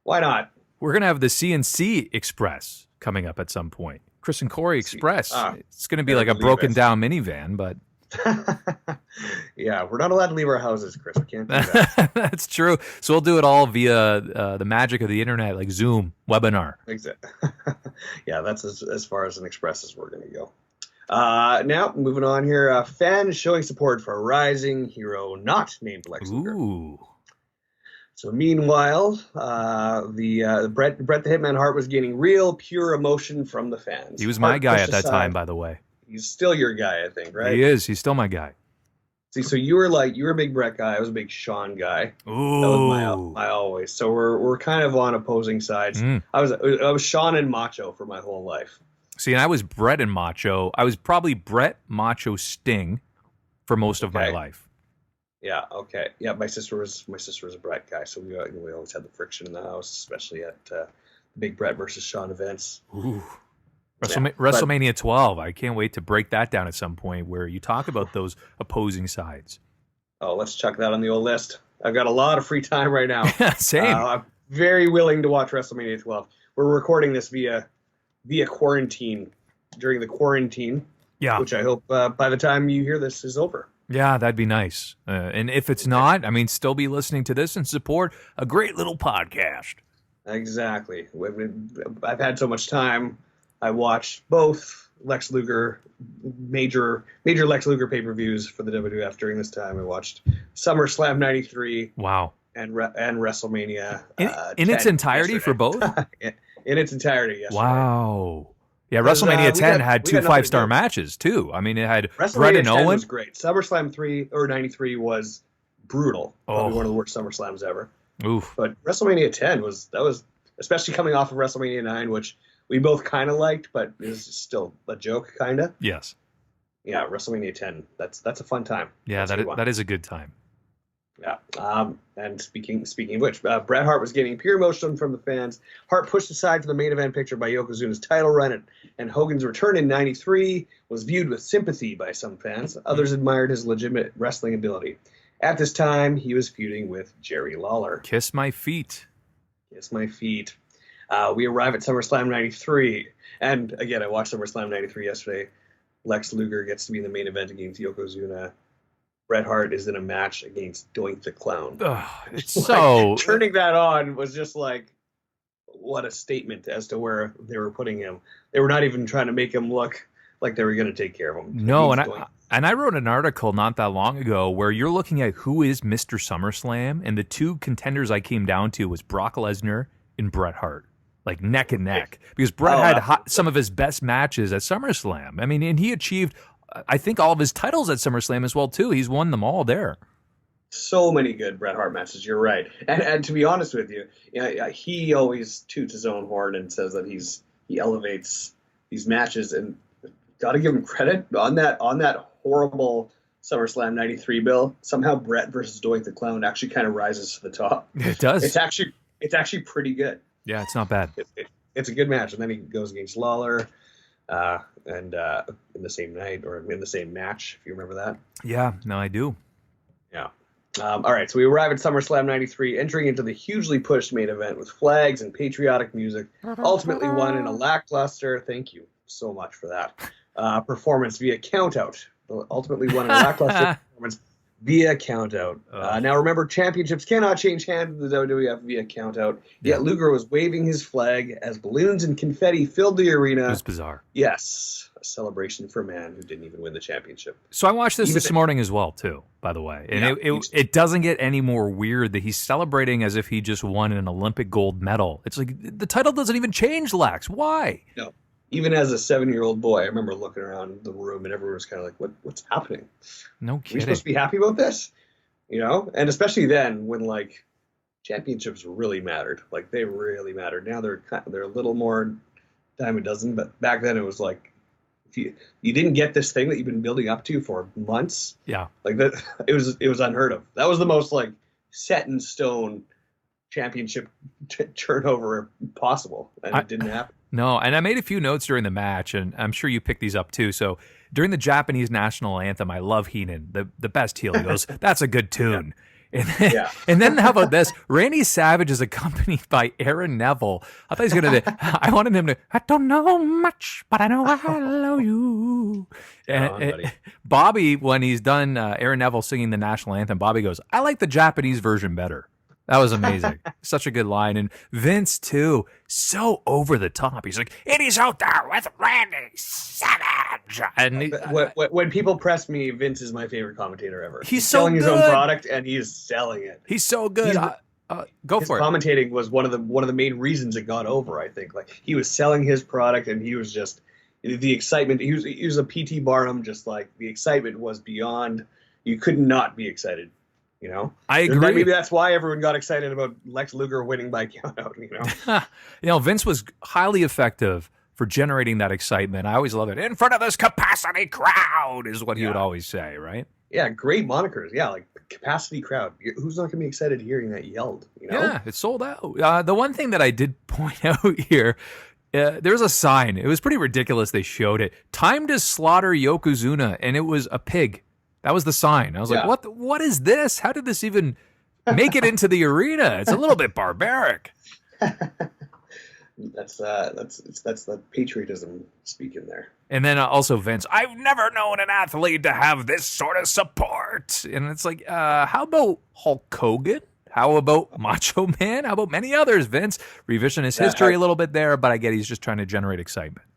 Speaker 3: Why not?
Speaker 2: We're going to have the CNC Express coming up at some point. Chris and Corey Express. It's going to be like a broken down minivan, but
Speaker 3: Yeah, we're not allowed to leave our houses, Chris. We can't do that.
Speaker 2: That's true. So we'll do it all via the magic of the internet, like Zoom webinar.
Speaker 3: Exactly. Yeah, that's as far as an Express as we're going to go. Now, moving on here. Fans showing support for a rising hero not named Lex Luger.
Speaker 2: Ooh.
Speaker 3: So meanwhile, the Bret the Hitman Hart was gaining real, pure emotion from the fans.
Speaker 2: He was my
Speaker 3: Hart
Speaker 2: guy
Speaker 3: pushed
Speaker 2: at that
Speaker 3: aside.
Speaker 2: time, by the way.
Speaker 3: He's still your guy, I think, right?
Speaker 2: He is. He's still my guy.
Speaker 3: See, so you were a big Bret guy. I was a big Shawn guy.
Speaker 2: Ooh.
Speaker 3: That was my always. So we're kind of on opposing sides. I was Shawn and Macho for my whole life.
Speaker 2: See, and I was Bret and Macho. I was probably Bret, Macho, Sting for most of my life.
Speaker 3: Yeah. Okay. Yeah. My sister was a Bret guy, so we always had the friction in the house, especially at big Bret versus Shawn events.
Speaker 2: Ooh. WrestleMania 12. I can't wait to break that down at some point where you talk about those opposing sides.
Speaker 3: Oh, let's chuck that on the old list. I've got a lot of free time right now.
Speaker 2: Same.
Speaker 3: I'm very willing to watch WrestleMania 12. We're recording this via quarantine, during the quarantine.
Speaker 2: Yeah.
Speaker 3: Which I hope by the time you hear this is over.
Speaker 2: Yeah, that'd be nice. And if it's not, I mean, still be listening to this and support a great little podcast.
Speaker 3: Exactly. I've had so much time. I watched both Lex Luger, major Lex Luger pay-per-views for the WWF during this time. I watched SummerSlam 93.
Speaker 2: Wow.
Speaker 3: And WrestleMania
Speaker 2: in its entirety
Speaker 3: yesterday.
Speaker 2: For both?
Speaker 3: In its entirety, yesterday.
Speaker 2: Wow. Yeah, WrestleMania 10 had two 5-star matches, too. I mean, it had Bret and
Speaker 3: 10
Speaker 2: Owen.
Speaker 3: was great. SummerSlam 93 was brutal. Probably one of the worst SummerSlams ever.
Speaker 2: Oof.
Speaker 3: But WrestleMania 10 was especially coming off of WrestleMania 9, which we both kind of liked, but is still a joke, kind of.
Speaker 2: Yes.
Speaker 3: Yeah, WrestleMania 10. That's a fun time.
Speaker 2: Yeah, that is a good time.
Speaker 3: Yeah. And speaking of which, Bret Hart was getting pure emotion from the fans. Hart pushed aside for the main event picture by Yokozuna's title run, and Hogan's return in '93 was viewed with sympathy by some fans. Others admired his legitimate wrestling ability. At this time, he was feuding with Jerry Lawler.
Speaker 2: Kiss my feet.
Speaker 3: Kiss my feet. We arrive at SummerSlam 93. And again, I watched SummerSlam 93 yesterday. Lex Luger gets to be in the main event against Yokozuna. Bret Hart is in a match against Doink the Clown.
Speaker 2: It's so...
Speaker 3: Turning that on was just like, what a statement as to where they were putting him. They were not even trying to make him look like they were going to take care of him.
Speaker 2: No, and I wrote an article not that long ago where you're looking at who is Mr. SummerSlam, and the two contenders I came down to was Brock Lesnar and Bret Hart. Like neck and neck. Because Bret had some of his best matches at SummerSlam. I mean, and he achieved... I think all of his titles at SummerSlam as well, too. He's won them all there.
Speaker 3: So many good Bret Hart matches. You're right. And to be honest with you, he always toots his own horn and says that he elevates these matches. And got to give him credit on that horrible SummerSlam 93 bill. Somehow Bret versus Doink the Clown actually kind of rises to the top.
Speaker 2: It does.
Speaker 3: It's actually pretty good.
Speaker 2: Yeah, it's not bad.
Speaker 3: It's a good match. And then he goes against Lawler. And in the same night or in the same match, if you remember that.
Speaker 2: Yeah, no, I do.
Speaker 3: Yeah. All right, so we arrive at SummerSlam 93, entering into the hugely pushed main event with flags and patriotic music, ultimately won in a lackluster, thank you so much for that, performance via countout. Ultimately won in a lackluster performance via countout. Now remember, championships cannot change hands in the WWF via countout. Yet Luger was waving his flag as balloons and confetti filled the arena.
Speaker 2: It was bizarre.
Speaker 3: Yes, a celebration for a man who didn't even win the championship.
Speaker 2: So I watched this morning as well, too, by the way. And it doesn't get any more weird that he's celebrating as if he just won an Olympic gold medal. It's like, the title doesn't even change, Lex. Why?
Speaker 3: No. Even as a 7-year-old boy, I remember looking around the room and everyone was kind of like, what's happening?
Speaker 2: No kidding.
Speaker 3: Are we supposed to be happy about this? You know? And especially then when, like, championships really mattered. Like, they really mattered. Now they're a little more dime a dozen, but back then it was like, if you didn't get this thing that you've been building up to for months, like that, it was unheard of. That was the most, like, set in stone championship turnover possible, and it didn't happen.
Speaker 2: No, and I made a few notes during the match, and I'm sure you picked these up too. So during the Japanese national anthem, I love Heenan, the best heel. He goes, "That's a good tune." And then how about this? Randy Savage is accompanied by Aaron Neville. I thought he was going to, I wanted him to, I don't know much, but I know I love you. And Bobby, when he's done Aaron Neville singing the national anthem, Bobby goes, I like the Japanese version better. That was amazing. Such a good line. And Vince, too, so over the top. He's like, and he's out there with Randy Savage. And
Speaker 3: when people press me, Vince is my favorite commentator ever.
Speaker 2: He's so
Speaker 3: selling
Speaker 2: good.
Speaker 3: his own product, and he's selling it.
Speaker 2: He's so good. Go for it.
Speaker 3: Commentating was one of the main reasons it got over, I think. Like, he was selling his product, and he was just the excitement. He was a PT Barnum, just like the excitement was beyond. You could not be excited. You know,
Speaker 2: I agree.
Speaker 3: Maybe that's why everyone got excited about Lex Luger winning by countout. You know,
Speaker 2: Vince was highly effective for generating that excitement. I always love it. In front of this capacity crowd is what he would always say, right?
Speaker 3: Yeah, great monikers. Yeah, like capacity crowd. Who's not going to be excited hearing that yelled? You know?
Speaker 2: Yeah, it's sold out. The one thing that I did point out here. There's a sign. It was pretty ridiculous. They showed it. Time to slaughter Yokozuna, and it was a pig. That was the sign. I was like, what is this? How did this even make it into the arena? It's a little bit barbaric.
Speaker 3: That's the patriotism speaking there.
Speaker 2: And then also Vince, I've never known an athlete to have this sort of support. And it's like, how about Hulk Hogan? How about Macho Man? How about many others, Vince? Revision his history a little bit there, but I get he's just trying to generate excitement.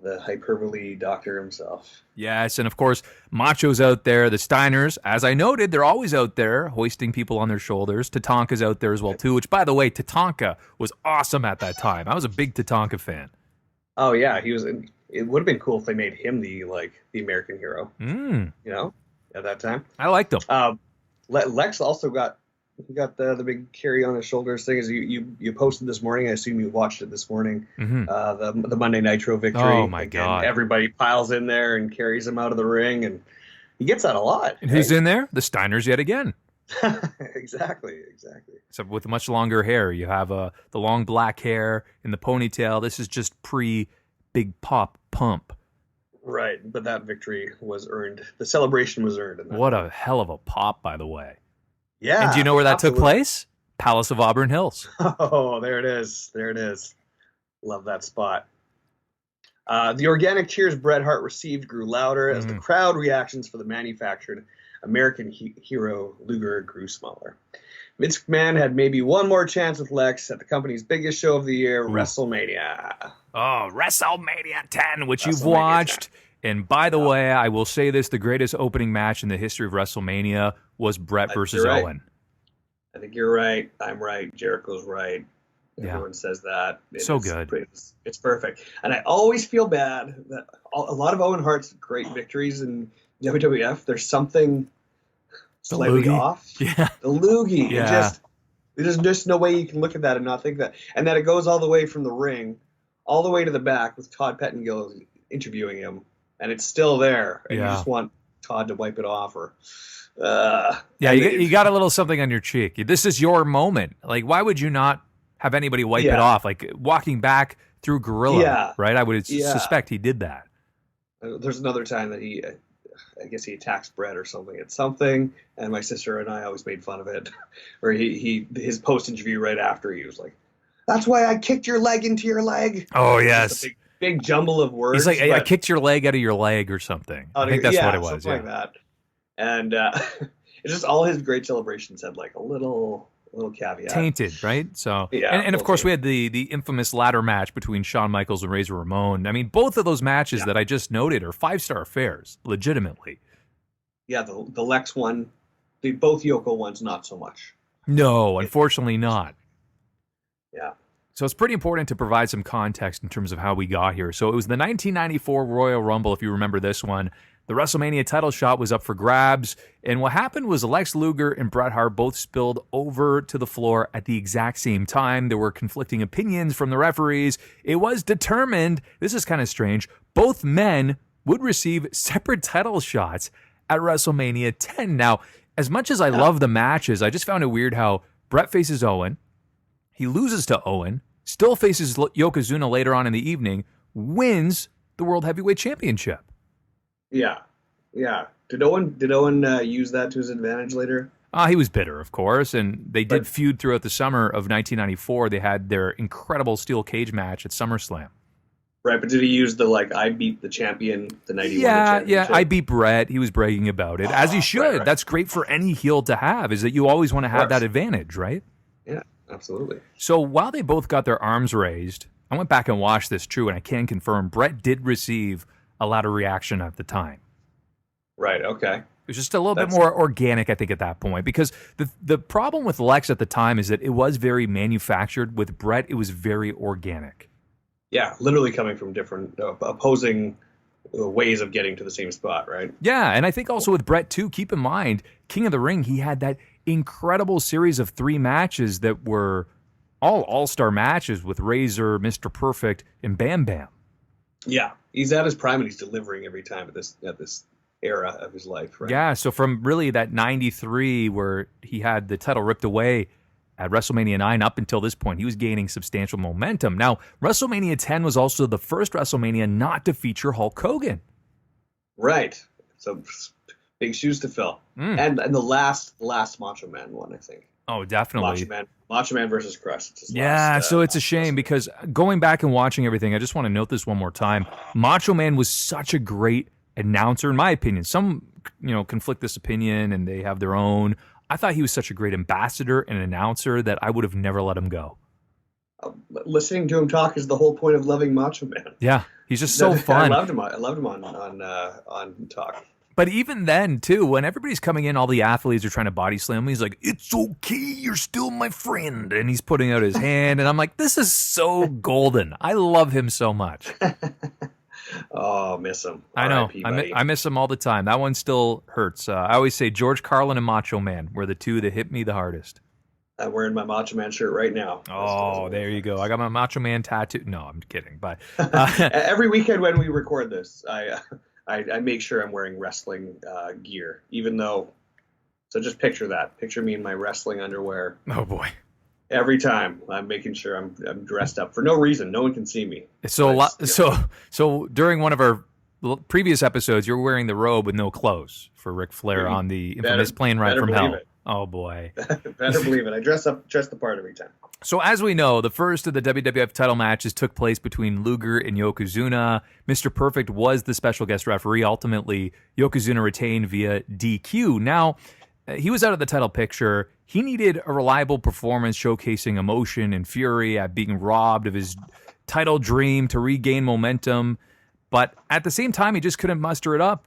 Speaker 3: The hyperbole doctor himself.
Speaker 2: Yes, and of course, Macho's out there. The Steiners, as I noted, they're always out there hoisting people on their shoulders. Tatanka's out there as well, too, which, by the way, Tatanka was awesome at that time. I was a big Tatanka fan.
Speaker 3: Oh, yeah. He was. It would have been cool if they made him the American hero, you know, at that time.
Speaker 2: I liked him.
Speaker 3: Lex also got the big carry on his shoulders thing. As you posted this morning, I assume you watched it this morning. The Monday Nitro victory.
Speaker 2: Oh my God!
Speaker 3: Everybody piles in there and carries him out of the ring, and he gets that a lot.
Speaker 2: And who's in there? The Steiners yet again.
Speaker 3: Exactly.
Speaker 2: Except with much longer hair. You have the long black hair in the ponytail. This is just pre-big pop pump.
Speaker 3: Right, but that victory was earned. The celebration was earned.
Speaker 2: What a hell of a pop, by the way.
Speaker 3: Yeah.
Speaker 2: And do you know where that took place? Palace of Auburn Hills.
Speaker 3: Oh, there it is. Love that spot. The organic cheers Bret Hart received grew louder as the crowd reactions for the manufactured American hero Luger grew smaller. Vince McMahon had maybe one more chance with Lex at the company's biggest show of the year, WrestleMania.
Speaker 2: Oh, WrestleMania 10, which you've watched. 10. And by the way, I will say this, the greatest opening match in the history of WrestleMania was Bret versus Owen.
Speaker 3: I think you're right. I'm right. Jericho's right. Everyone says that.
Speaker 2: Good.
Speaker 3: It's perfect. And I always feel bad that a lot of Owen Hart's great victories in WWF, there's something slightly off.
Speaker 2: Yeah.
Speaker 3: The loogie.
Speaker 2: Yeah.
Speaker 3: There's just no way you can look at that and not think that. And that it goes all the way from the ring, all the way to the back with Todd Pettengill interviewing him. And it's still there. And you just want Todd to wipe it off or... you
Speaker 2: got a little something on your cheek. This is your moment. Like, why would you not have anybody wipe it off? Like, walking back through Gorilla, right? I would suspect he did that.
Speaker 3: There's another time that I guess he attacks Bret or something at something, and my sister and I always made fun of it. Where his post-interview right after, he was like, that's why I kicked your leg into your leg.
Speaker 2: Oh, yes.
Speaker 3: Big jumble of words.
Speaker 2: He's like, I kicked your leg out of your leg or something. I think that's what it was.
Speaker 3: Something like that. And it's just all his great celebrations had like a little caveat.
Speaker 2: Tainted, right? So, and of course, we had the infamous ladder match between Shawn Michaels and Razor Ramon. I mean, both of those matches that I just noted are 5-star affairs, legitimately. Yeah,
Speaker 3: the Lex one, both Yoko ones, not so much.
Speaker 2: No, unfortunately not.
Speaker 3: Yeah.
Speaker 2: So it's pretty important to provide some context in terms of how we got here. So it was the 1994 Royal Rumble, if you remember this one. The WrestleMania title shot was up for grabs, and what happened was Lex Luger and Bret Hart both spilled over to the floor at the exact same time. There were conflicting opinions from the referees. It was determined, this is kind of strange, both men would receive separate title shots at WrestleMania 10. Now, as much as I love the matches, I just found it weird how Bret faces Owen, he loses to Owen, still faces Yokozuna later on in the evening, wins the World Heavyweight Championship.
Speaker 3: Yeah. Did Owen use that to his advantage later?
Speaker 2: He was bitter, of course, and they did feud throughout the summer of 1994. They had their incredible steel cage match at SummerSlam.
Speaker 3: Right, but did he use the, I beat the champion, the night he won the
Speaker 2: Yeah,
Speaker 3: championship?
Speaker 2: I beat Brett. He was bragging about it, as he should. Right. That's great for any heel to have, is that you always want to have that advantage, right?
Speaker 3: Yeah, absolutely.
Speaker 2: So while they both got their arms raised, I went back and watched this, true, and I can confirm Brett did receive a lot of reaction at the time.
Speaker 3: Right, okay.
Speaker 2: It was just a little bit more organic, I think, at that point, because the problem with Lex at the time is that it was very manufactured. With Brett, it was very organic.
Speaker 3: Yeah, literally coming from different opposing ways of getting to the same spot, right?
Speaker 2: Yeah, and I think also with Brett, too, keep in mind, King of the Ring, he had that incredible series of 3 matches that were all all-star matches with Razor, Mr. Perfect, and Bam Bam.
Speaker 3: Yeah, he's at his prime and he's delivering every time at this era of his life, right?
Speaker 2: Yeah, so from really that 93 where he had the title ripped away at WrestleMania 9 up until this point, he was gaining substantial momentum. Now, WrestleMania 10 was also the first WrestleMania not to feature Hulk Hogan.
Speaker 3: Right. So big shoes to fill. And the last Macho Man one, I think.
Speaker 2: Oh, definitely.
Speaker 3: Macho Man versus Crush.
Speaker 2: So it's a shame because going back and watching everything, I just want to note this one more time. Macho Man was such a great announcer, in my opinion. Some, conflict this opinion and they have their own. I thought he was such a great ambassador and announcer that I would have never let him go.
Speaker 3: Listening to him talk is the whole point of loving Macho Man.
Speaker 2: Yeah, he's just so fun.
Speaker 3: I loved him on talk.
Speaker 2: But even then, too, when everybody's coming in, all the athletes are trying to body slam him. He's like, "It's okay, you're still my friend." And he's putting out his hand. And I'm like, this is so golden. I love him so much.
Speaker 3: Oh, miss him.
Speaker 2: I know. I miss him all the time. That one still hurts. I always say George Carlin and Macho Man were the two that hit me the hardest.
Speaker 3: I'm wearing my Macho Man shirt right now.
Speaker 2: Oh, there you go. I got my Macho Man tattoo. No, I'm kidding. But
Speaker 3: every weekend when we record this, I make sure I'm wearing wrestling gear, even though. So just picture that. Picture me in my wrestling underwear.
Speaker 2: Oh boy.
Speaker 3: Every time I'm making sure I'm dressed up for no reason. No one can see me.
Speaker 2: So during one of our previous episodes, you're wearing the robe with no clothes for Ric Flair on the infamous plane ride from hell. Oh boy.
Speaker 3: Better believe it. I dress the part every time.
Speaker 2: So as we know, the first of the WWF title matches took place between Luger and Yokozuna. Mr. Perfect was the special guest referee. Ultimately, Yokozuna retained via DQ. Now, he was out of the title picture. He needed a reliable performance showcasing emotion and fury at being robbed of his title dream to regain momentum. But at the same time, he just couldn't muster it up.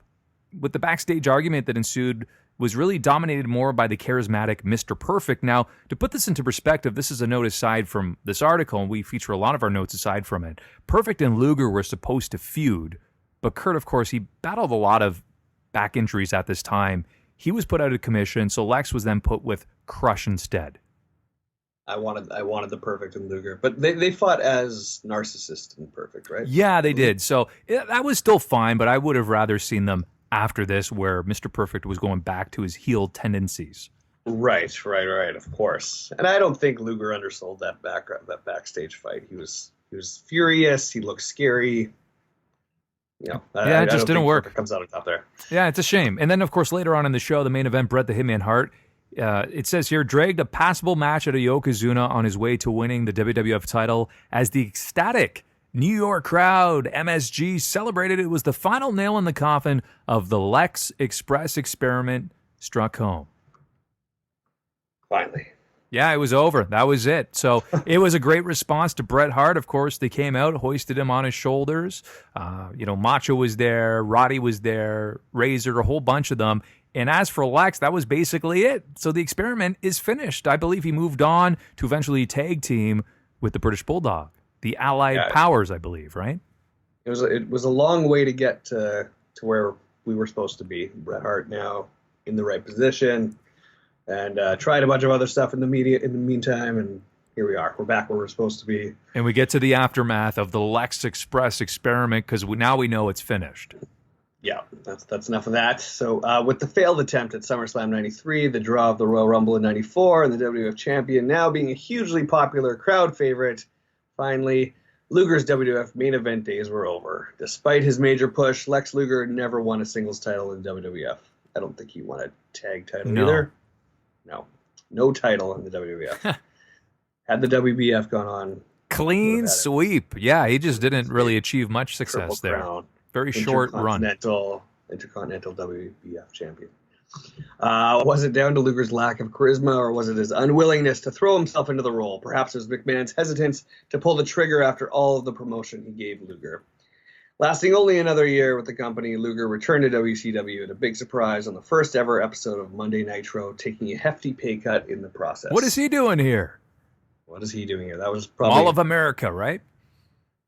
Speaker 2: With the backstage argument that ensued was really dominated more by the charismatic Mr. Perfect. Now, to put this into perspective, this is a note aside from this article, and we feature a lot of our notes aside from it. Perfect and Luger were supposed to feud, but Kurt, of course, he battled a lot of back injuries at this time. He was put out of commission, so Lex was then put with Crush instead.
Speaker 3: I wanted the Perfect and Luger, but they fought as Narcissist and Perfect, right?
Speaker 2: Yeah, they did. So that was still fine, but I would have rather seen them after this, where Mr. Perfect was going back to his heel tendencies.
Speaker 3: Right, of course. And I don't think Luger undersold that backstage fight. He was furious. He looked scary.
Speaker 2: It just didn't work.
Speaker 3: It comes out on top there.
Speaker 2: Yeah, it's a shame. And then, of course, later on in the show, the main event, Bret the Hitman Hart, it says here, dragged a passable match out of Yokozuna on his way to winning the WWF title as the ecstatic New York crowd, MSG, celebrated it was the final nail in the coffin of the Lex Express experiment struck home.
Speaker 3: Finally.
Speaker 2: Yeah, it was over. That was it. So it was a great response to Bret Hart. Of course, they came out, hoisted him on his shoulders. Macho was there, Roddy was there, Razor, a whole bunch of them. And as for Lex, that was basically it. So the experiment is finished. I believe he moved on to eventually tag team with the British Bulldog. The Allied Powers, I believe, right?
Speaker 3: It was a long way to get to where we were supposed to be. Bret Hart now in the right position, and tried a bunch of other stuff in the meantime, and here we are. We're back where we're supposed to be. And
Speaker 2: we get to the aftermath of the Lex Express experiment because now we know it's finished.
Speaker 3: Yeah, that's enough of that. So with the failed attempt at SummerSlam 93, the draw of the Royal Rumble in 94, and the WWF champion now being a hugely popular crowd favorite, finally, Luger's WWF main event days were over. Despite his major push, Lex Luger never won a singles title in WWF. I don't think he won a tag title either. No title in the WWF. Had the WBF gone on.
Speaker 2: Clean sweep. Yeah, he just didn't really achieve much success there.
Speaker 3: Crown,
Speaker 2: Very short run.
Speaker 3: Intercontinental WBF champion. Was it down to Luger's lack of charisma, or was it his unwillingness to throw himself into the role? Perhaps it was McMahon's hesitance to pull the trigger after all of the promotion he gave Luger. Lasting only another year with the company, Luger returned to WCW at a big surprise on the first ever episode of Monday Nitro, taking a hefty pay cut in the process.
Speaker 2: What is he doing here?
Speaker 3: What is he doing here? That was probably
Speaker 2: All of America, right?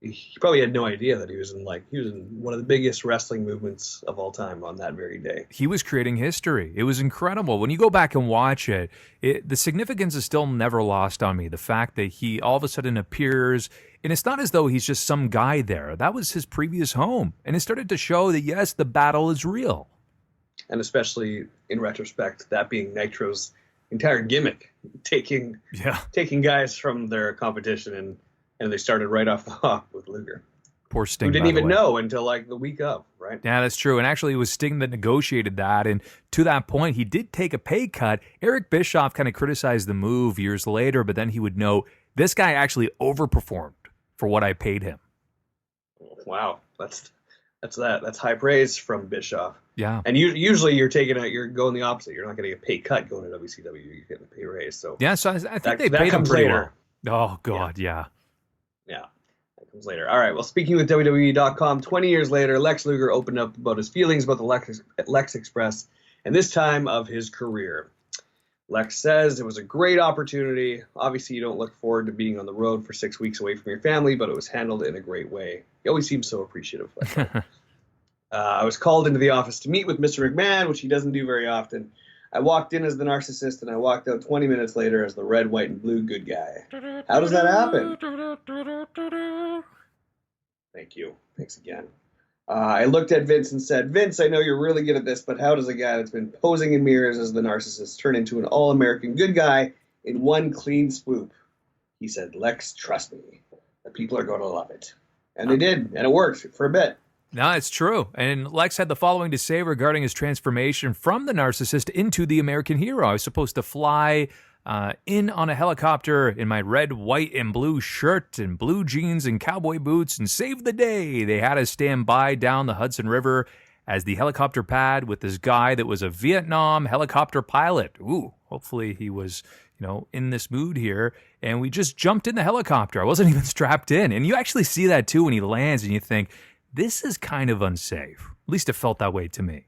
Speaker 3: He probably had no idea that he was in one of the biggest wrestling movements of all time on that very day.
Speaker 2: He was creating history. It was incredible. When you go back and watch it, the significance is still never lost on me. The fact that he all of a sudden appears, and it's not as though he's just some guy there. That was his previous home. And it started to show that, yes, the battle is real.
Speaker 3: And especially in retrospect, that being Nitro's entire gimmick, taking guys from their competition and they started right off the hop with Luger.
Speaker 2: Poor Sting,
Speaker 3: who didn't even know until like the week of, right?
Speaker 2: Yeah, that's true. And actually, it was Sting that negotiated that. And to that point, he did take a pay cut. Eric Bischoff kind of criticized the move years later, but then he would note, this guy actually overperformed for what I paid him.
Speaker 3: Wow, that's high praise from Bischoff.
Speaker 2: Yeah,
Speaker 3: and usually you're going the opposite. You're not getting a pay cut going to WCW. You're getting a pay raise. So
Speaker 2: yeah, so I think they paid him pretty well. Oh God, yeah.
Speaker 3: Yeah, that comes later. All right, well, speaking with WWE.com, 20 years later, Lex Luger opened up about his feelings about the Lex Express and this time of his career. Lex says it was a great opportunity. Obviously, you don't look forward to being on the road for 6 weeks away from your family, but it was handled in a great way. He always seems so appreciative. I was called into the office to meet with Mr. McMahon, which he doesn't do very often. I walked in as the narcissist, and I walked out 20 minutes later as the red, white, and blue good guy. How does that happen? Thank you. Thanks again. I looked at Vince and said, Vince, I know you're really good at this, but how does a guy that's been posing in mirrors as the narcissist turn into an all-American good guy in one clean swoop? He said, Lex, trust me. The people are going to love it. And they did, and it worked for a bit.
Speaker 2: No, it's true. And Lex had the following to say regarding his transformation from the narcissist into the American hero. I was supposed to fly in on a helicopter in my red, white, and blue shirt and blue jeans and cowboy boots and save the day. They had us stand by down the Hudson River as the helicopter pad with this guy that was a Vietnam helicopter pilot. Ooh, hopefully he was, in this mood here. And we just jumped in the helicopter. I wasn't even strapped in. And you actually see that too when he lands and you think, this is kind of unsafe. At least it felt that way to me.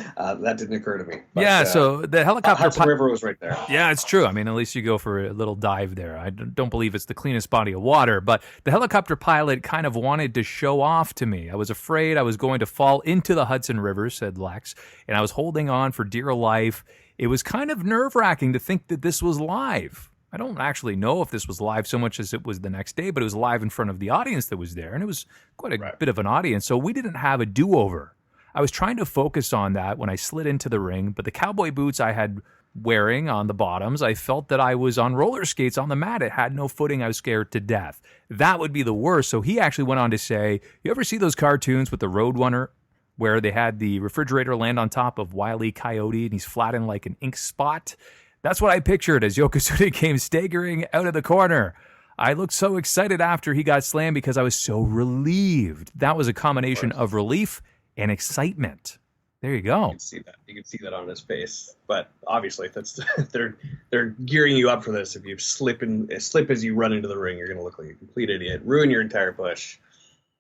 Speaker 3: That didn't occur to me. But,
Speaker 2: yeah, so the helicopter...
Speaker 3: Hudson River was right there.
Speaker 2: Yeah, it's true. I mean, at least you go for a little dive there. I don't believe it's the cleanest body of water, but the helicopter pilot kind of wanted to show off to me. I was afraid I was going to fall into the Hudson River, said Lex, and I was holding on for dear life. It was kind of nerve-wracking to think that this was live. I don't actually know if this was live so much as it was the next day, but it was live in front of the audience that was there, and it was quite a bit of an audience, so we didn't have a do-over. I was trying to focus on that when I slid into the ring, but the cowboy boots I had wearing on the bottoms, I felt that I was on roller skates on the mat. It had no footing. I was scared to death. That would be the worst. So he actually went on to say, you ever see those cartoons with the Roadrunner where they had the refrigerator land on top of Wile E. Coyote and he's flat in like an ink spot? That's what I pictured as Yokozuna came staggering out of the corner. I looked so excited after he got slammed because I was so relieved. That was a combination of relief and excitement. There you go.
Speaker 3: You can see that. You can see that on his face. But obviously, that's they're gearing you up for this. If you slip as you run into the ring, you're going to look like a complete idiot, ruin your entire push.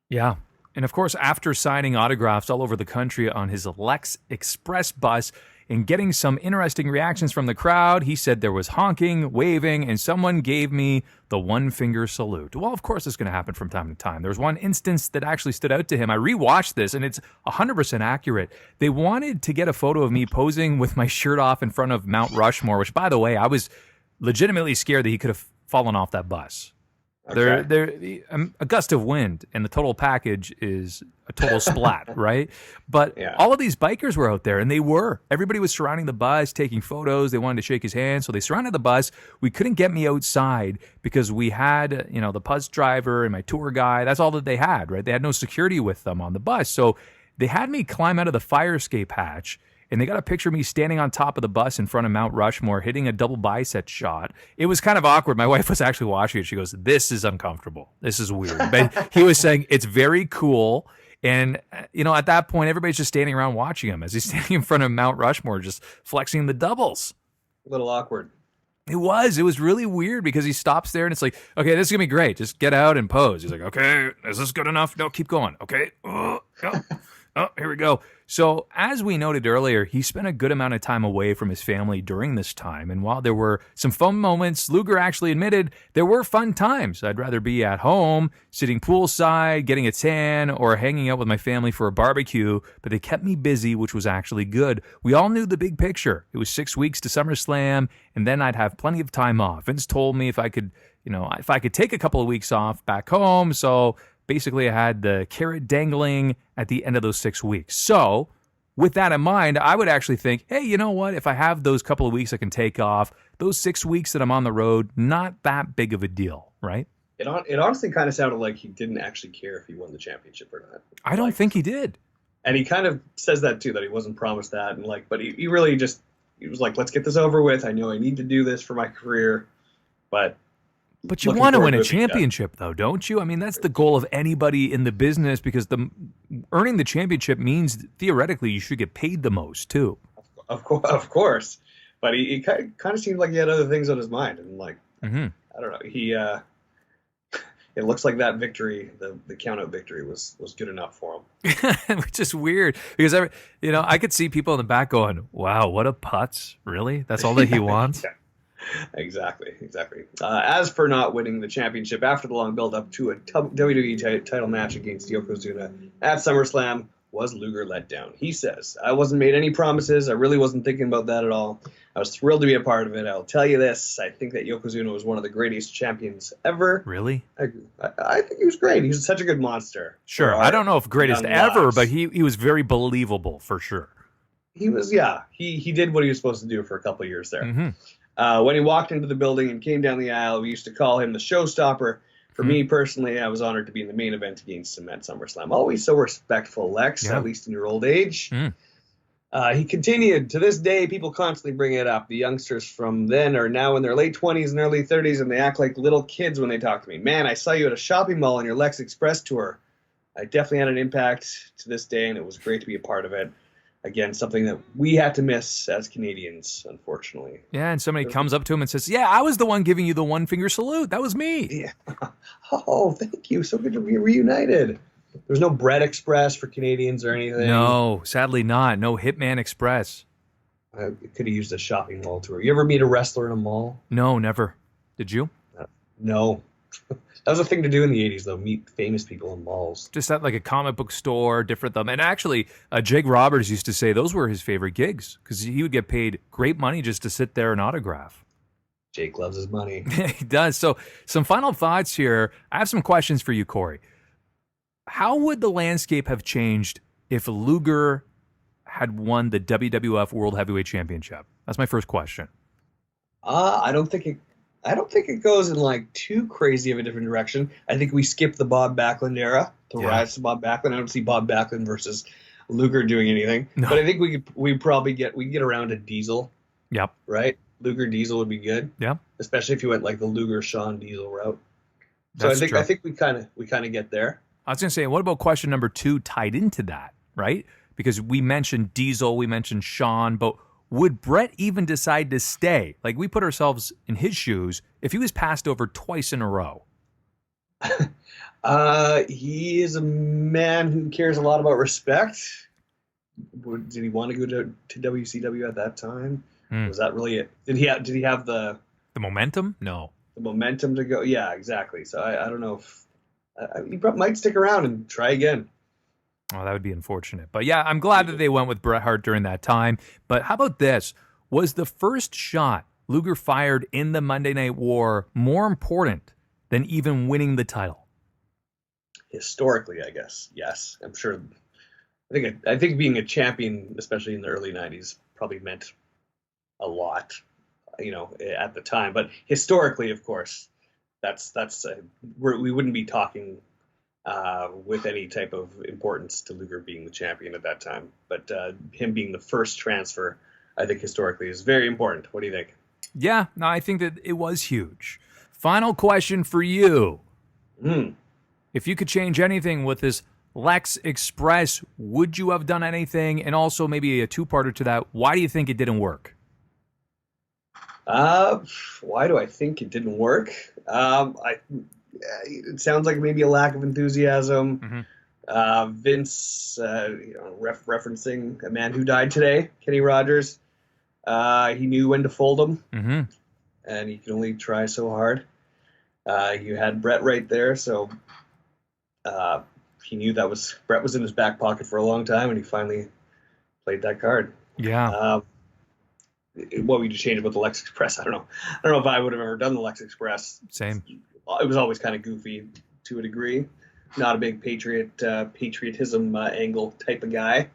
Speaker 2: Yeah. And of course, after signing autographs all over the country on his Lex Express bus and getting some interesting reactions from the crowd, he said there was honking, waving, and someone gave me the one-finger salute. Well, of course, it's going to happen from time to time. There was one instance that actually stood out to him. I rewatched this, and it's 100% accurate. They wanted to get a photo of me posing with my shirt off in front of Mount Rushmore, which, by the way, I was legitimately scared that he could have fallen off that bus. Okay. A gust of wind and the total package is a total splat, right? But all of these bikers were out there, and everybody was surrounding the bus, taking photos. They wanted to shake his hand, so they surrounded the bus. We couldn't get me outside because we had, the bus driver and my tour guide. That's all that they had, right? They had no security with them on the bus. So they had me climb out of the fire escape hatch, and they got a picture of me standing on top of the bus in front of Mount Rushmore, hitting a double bicep shot. It was kind of awkward. My wife was actually watching it. She goes, "This is uncomfortable. This is weird." But he was saying it's very cool. And, at that point, everybody's just standing around watching him as he's standing in front of Mount Rushmore, just flexing the doubles.
Speaker 3: A little awkward.
Speaker 2: It was really weird because he stops there and it's like, okay, this is going to be great. Just get out and pose. He's like, okay, is this good enough? No, keep going. Okay. Oh, here we go. So as we noted earlier, he spent a good amount of time away from his family during this time. And while there were some fun moments, Luger actually admitted there were fun times. I'd rather be at home, sitting poolside, getting a tan, or hanging out with my family for a barbecue. But they kept me busy, which was actually good. We all knew the big picture. It was 6 weeks to SummerSlam, and then I'd have plenty of time off. Vince told me if I could take a couple of weeks off back home. So basically, I had the carrot dangling at the end of those 6 weeks. So, with that in mind, I would actually think, hey, you know what? If I have those couple of weeks I can take off, those 6 weeks that I'm on the road, not that big of a deal, right?
Speaker 3: It honestly kind of sounded like he didn't actually care if he won the championship or not.
Speaker 2: I don't think he did.
Speaker 3: And he kind of says that too, that he wasn't promised that. And but he really he was like, let's get this over with. I know I need to do this for my career, but
Speaker 2: you want to win a championship, though, don't you? I mean, that's the goal of anybody in the business because earning the championship means theoretically you should get paid the most, too.
Speaker 3: Of course. But he kind of seemed like he had other things on his mind. And, I don't know. It looks like that victory, the count-out victory, was good enough for him.
Speaker 2: Which is weird because, I could see people in the back going, wow, what a putz. Really? That's all that he wants?
Speaker 3: Yeah. Exactly. As for not winning the championship after the long build-up to a WWE title match against Yokozuna at SummerSlam, was Luger let down? He says, I wasn't made any promises. I really wasn't thinking about that at all. I was thrilled to be a part of it. I'll tell you this. I think that Yokozuna was one of the greatest champions ever.
Speaker 2: Really?
Speaker 3: I think he was great. He was such a good monster.
Speaker 2: Sure. I don't know if greatest ever, but he was very believable for sure.
Speaker 3: He was, yeah. He did what he was supposed to do for a couple of years there.
Speaker 2: Mm-hmm.
Speaker 3: When he walked into the building and came down the aisle, we used to call him the showstopper. For me personally, I was honored to be in the main event against him at SummerSlam. Always so respectful, Lex, at least in your old age. He continued, to this day, people constantly bring it up. The youngsters from then are now in their late 20s and early 30s, and they act like little kids when they talk to me. Man, I saw you at a shopping mall on your Lex Express tour. I definitely had an impact to this day, and it was great to be a part of it. Again, something that we had to miss as Canadians, unfortunately.
Speaker 2: Yeah, and somebody comes up to him and says, yeah, I was the one giving you the one-finger salute. That was me.
Speaker 3: Yeah. Oh, thank you. So good to be reunited. There's no Bread Express for Canadians or anything.
Speaker 2: No, sadly not. No Hitman Express.
Speaker 3: I could have used a shopping mall tour. You ever meet a wrestler in a mall?
Speaker 2: No, never. Did you?
Speaker 3: No. That was a thing to do in the 80s, though, meet famous people in malls.
Speaker 2: Just at like a comic book store, different them. And actually, Jake Roberts used to say those were his favorite gigs because he would get paid great money just to sit there and autograph.
Speaker 3: Jake loves his money.
Speaker 2: He does. So some final thoughts here. I have some questions for you, Corey. How would the landscape have changed if Luger had won the WWF World Heavyweight Championship? That's my first question.
Speaker 3: I don't think it goes in like too crazy of a different direction. I think we skip the Bob Backlund era to rise to Bob Backlund. I don't see Bob Backlund versus Luger doing anything. No. But I think we get around to Diesel.
Speaker 2: Yep.
Speaker 3: Right? Luger Diesel would be good.
Speaker 2: Yeah.
Speaker 3: Especially if you went like the Luger Shawn Diesel route. So
Speaker 2: That's true.
Speaker 3: I think we kind of get there.
Speaker 2: I was going to say, what about question number 2 tied into that, right? Because we mentioned Diesel, we mentioned Shawn, but would Brett even decide to stay? Like, we put ourselves in his shoes if he was passed over twice in a row.
Speaker 3: He is a man who cares a lot about respect. Did he want to go to WCW at that time? Was that really it? Did he have the
Speaker 2: momentum? No.
Speaker 3: The momentum to go? Yeah, exactly. So I don't know if he might stick around and try again.
Speaker 2: Oh, that would be unfortunate. But yeah, I'm glad that they went with Bret Hart during that time. But how about this? Was the first shot Luger fired in the Monday Night War more important than even winning the title?
Speaker 3: Historically, I guess. Yes. I'm sure. I think being a champion, especially in the early 90s, probably meant a lot, at the time. But historically, of course, we wouldn't be talking with any type of importance to Luger being the champion at that time. But him being the first transfer, I think historically is very important. What do you think?
Speaker 2: Yeah, no, I think that it was huge. Final question for you. If you could change anything with this Lex Express, would you have done anything? And also maybe a two-parter to that, why do you think it didn't work?
Speaker 3: Why do I think it didn't work? It sounds like maybe a lack of enthusiasm. Vince, referencing a man who died today, Kenny Rogers. He knew when to fold him, and he can only try so hard. You had Brett right there, so he knew Brett was in his back pocket for a long time, and he finally played that card.
Speaker 2: Yeah.
Speaker 3: What would you change about the Lex Express? I don't know. I don't know if I would have ever done the Lex Express.
Speaker 2: Same.
Speaker 3: It was always kind of goofy to a degree. Not a big patriotism angle type of guy.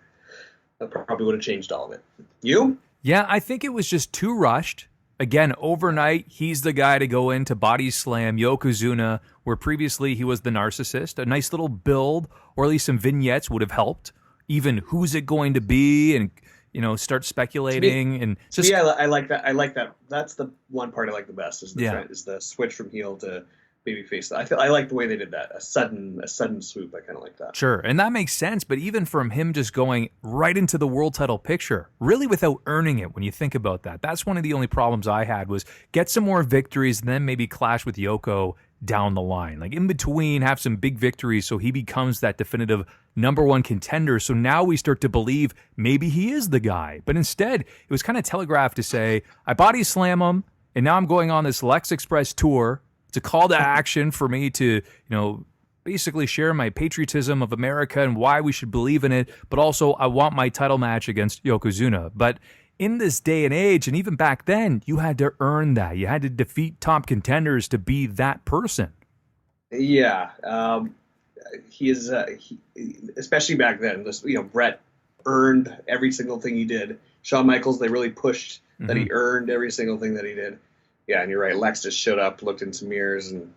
Speaker 3: I probably would have changed all of it. You?
Speaker 2: Yeah, I think it was just too rushed. Again, overnight, he's the guy to go in to body slam Yokozuna, where previously he was the narcissist. A nice little build, or at least some vignettes would have helped. Even who's it going to be, and start speculating.
Speaker 3: I like that. I like that. That's the one part I like the best is the switch from heel to babyface. I like the way they did that. A sudden swoop. I kind of like that.
Speaker 2: Sure, and that makes sense. But even from him just going right into the world title picture, really without earning it, when you think about that, that's one of the only problems I had was get some more victories, and then maybe clash with Yoko down the line. Like in between, have some big victories so he becomes that definitive number one contender. So now we start to believe maybe he is the guy. But instead, it was kind of telegraphed to say, I body slam him, and now I'm going on this Lex Express tour. It's a call to action for me to, basically share my patriotism of America and why we should believe in it. But also, I want my title match against Yokozuna. But in this day and age, and even back then, you had to earn that. You had to defeat top contenders to be that person.
Speaker 3: Yeah. He is, especially back then, Brett earned every single thing he did. Shawn Michaels, they really pushed that he earned every single thing that he did. Yeah, and you're right. Lex just showed up, looked in some mirrors, and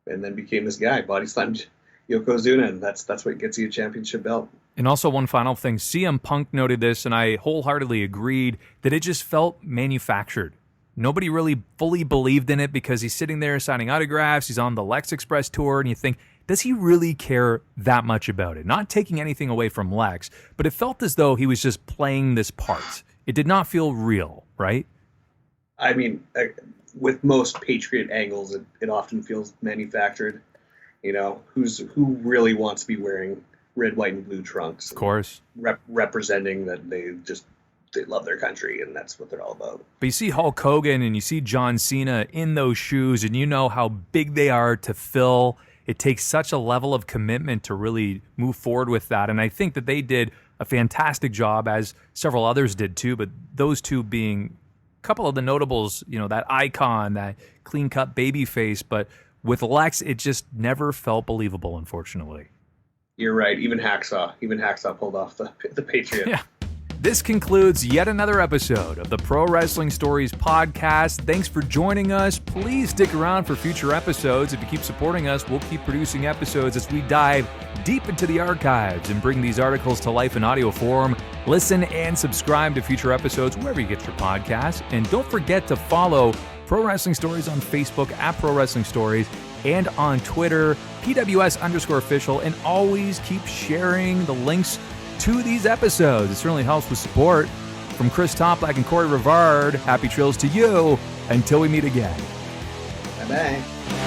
Speaker 3: then became this guy. Body slammed Yokozuna, and that's what gets you a championship belt. And
Speaker 2: also one final thing. CM Punk noted this, and I wholeheartedly agreed, that it just felt manufactured. Nobody really fully believed in it because he's sitting there signing autographs. He's on the Lex Express tour, and you think, does he really care that much about it? Not taking anything away from Lex, but it felt as though he was just playing this part. It did not feel real, right?
Speaker 3: I mean, with most Patriot angles, it often feels manufactured. Who really wants to be wearing red, white, and blue trunks?
Speaker 2: Of course.
Speaker 3: Representing that they love their country, and that's what they're all about.
Speaker 2: But you see Hulk Hogan and you see John Cena in those shoes, and you know how big they are to fill. It takes such a level of commitment to really move forward with that. And I think that they did a fantastic job, as several others did too, but those two being a couple of the notables, that icon, that clean-cut baby face. But with Lex, it just never felt believable, unfortunately.
Speaker 3: You're right. Even Hacksaw pulled off the Patriot.
Speaker 2: Yeah. This concludes yet another episode of the Pro Wrestling Stories podcast. Thanks for joining us. Please stick around for future episodes. If you keep supporting us, we'll keep producing episodes as we dive deep into the archives and bring these articles to life in audio form. Listen and subscribe to future episodes wherever you get your podcasts. And don't forget to follow Pro Wrestling Stories on Facebook at Pro Wrestling Stories and on Twitter, PWS_official, and always keep sharing the links to these episodes. It certainly helps with support. From Chris Toplack and Corey Rivard, happy trails to you until we meet again.
Speaker 3: Bye-bye.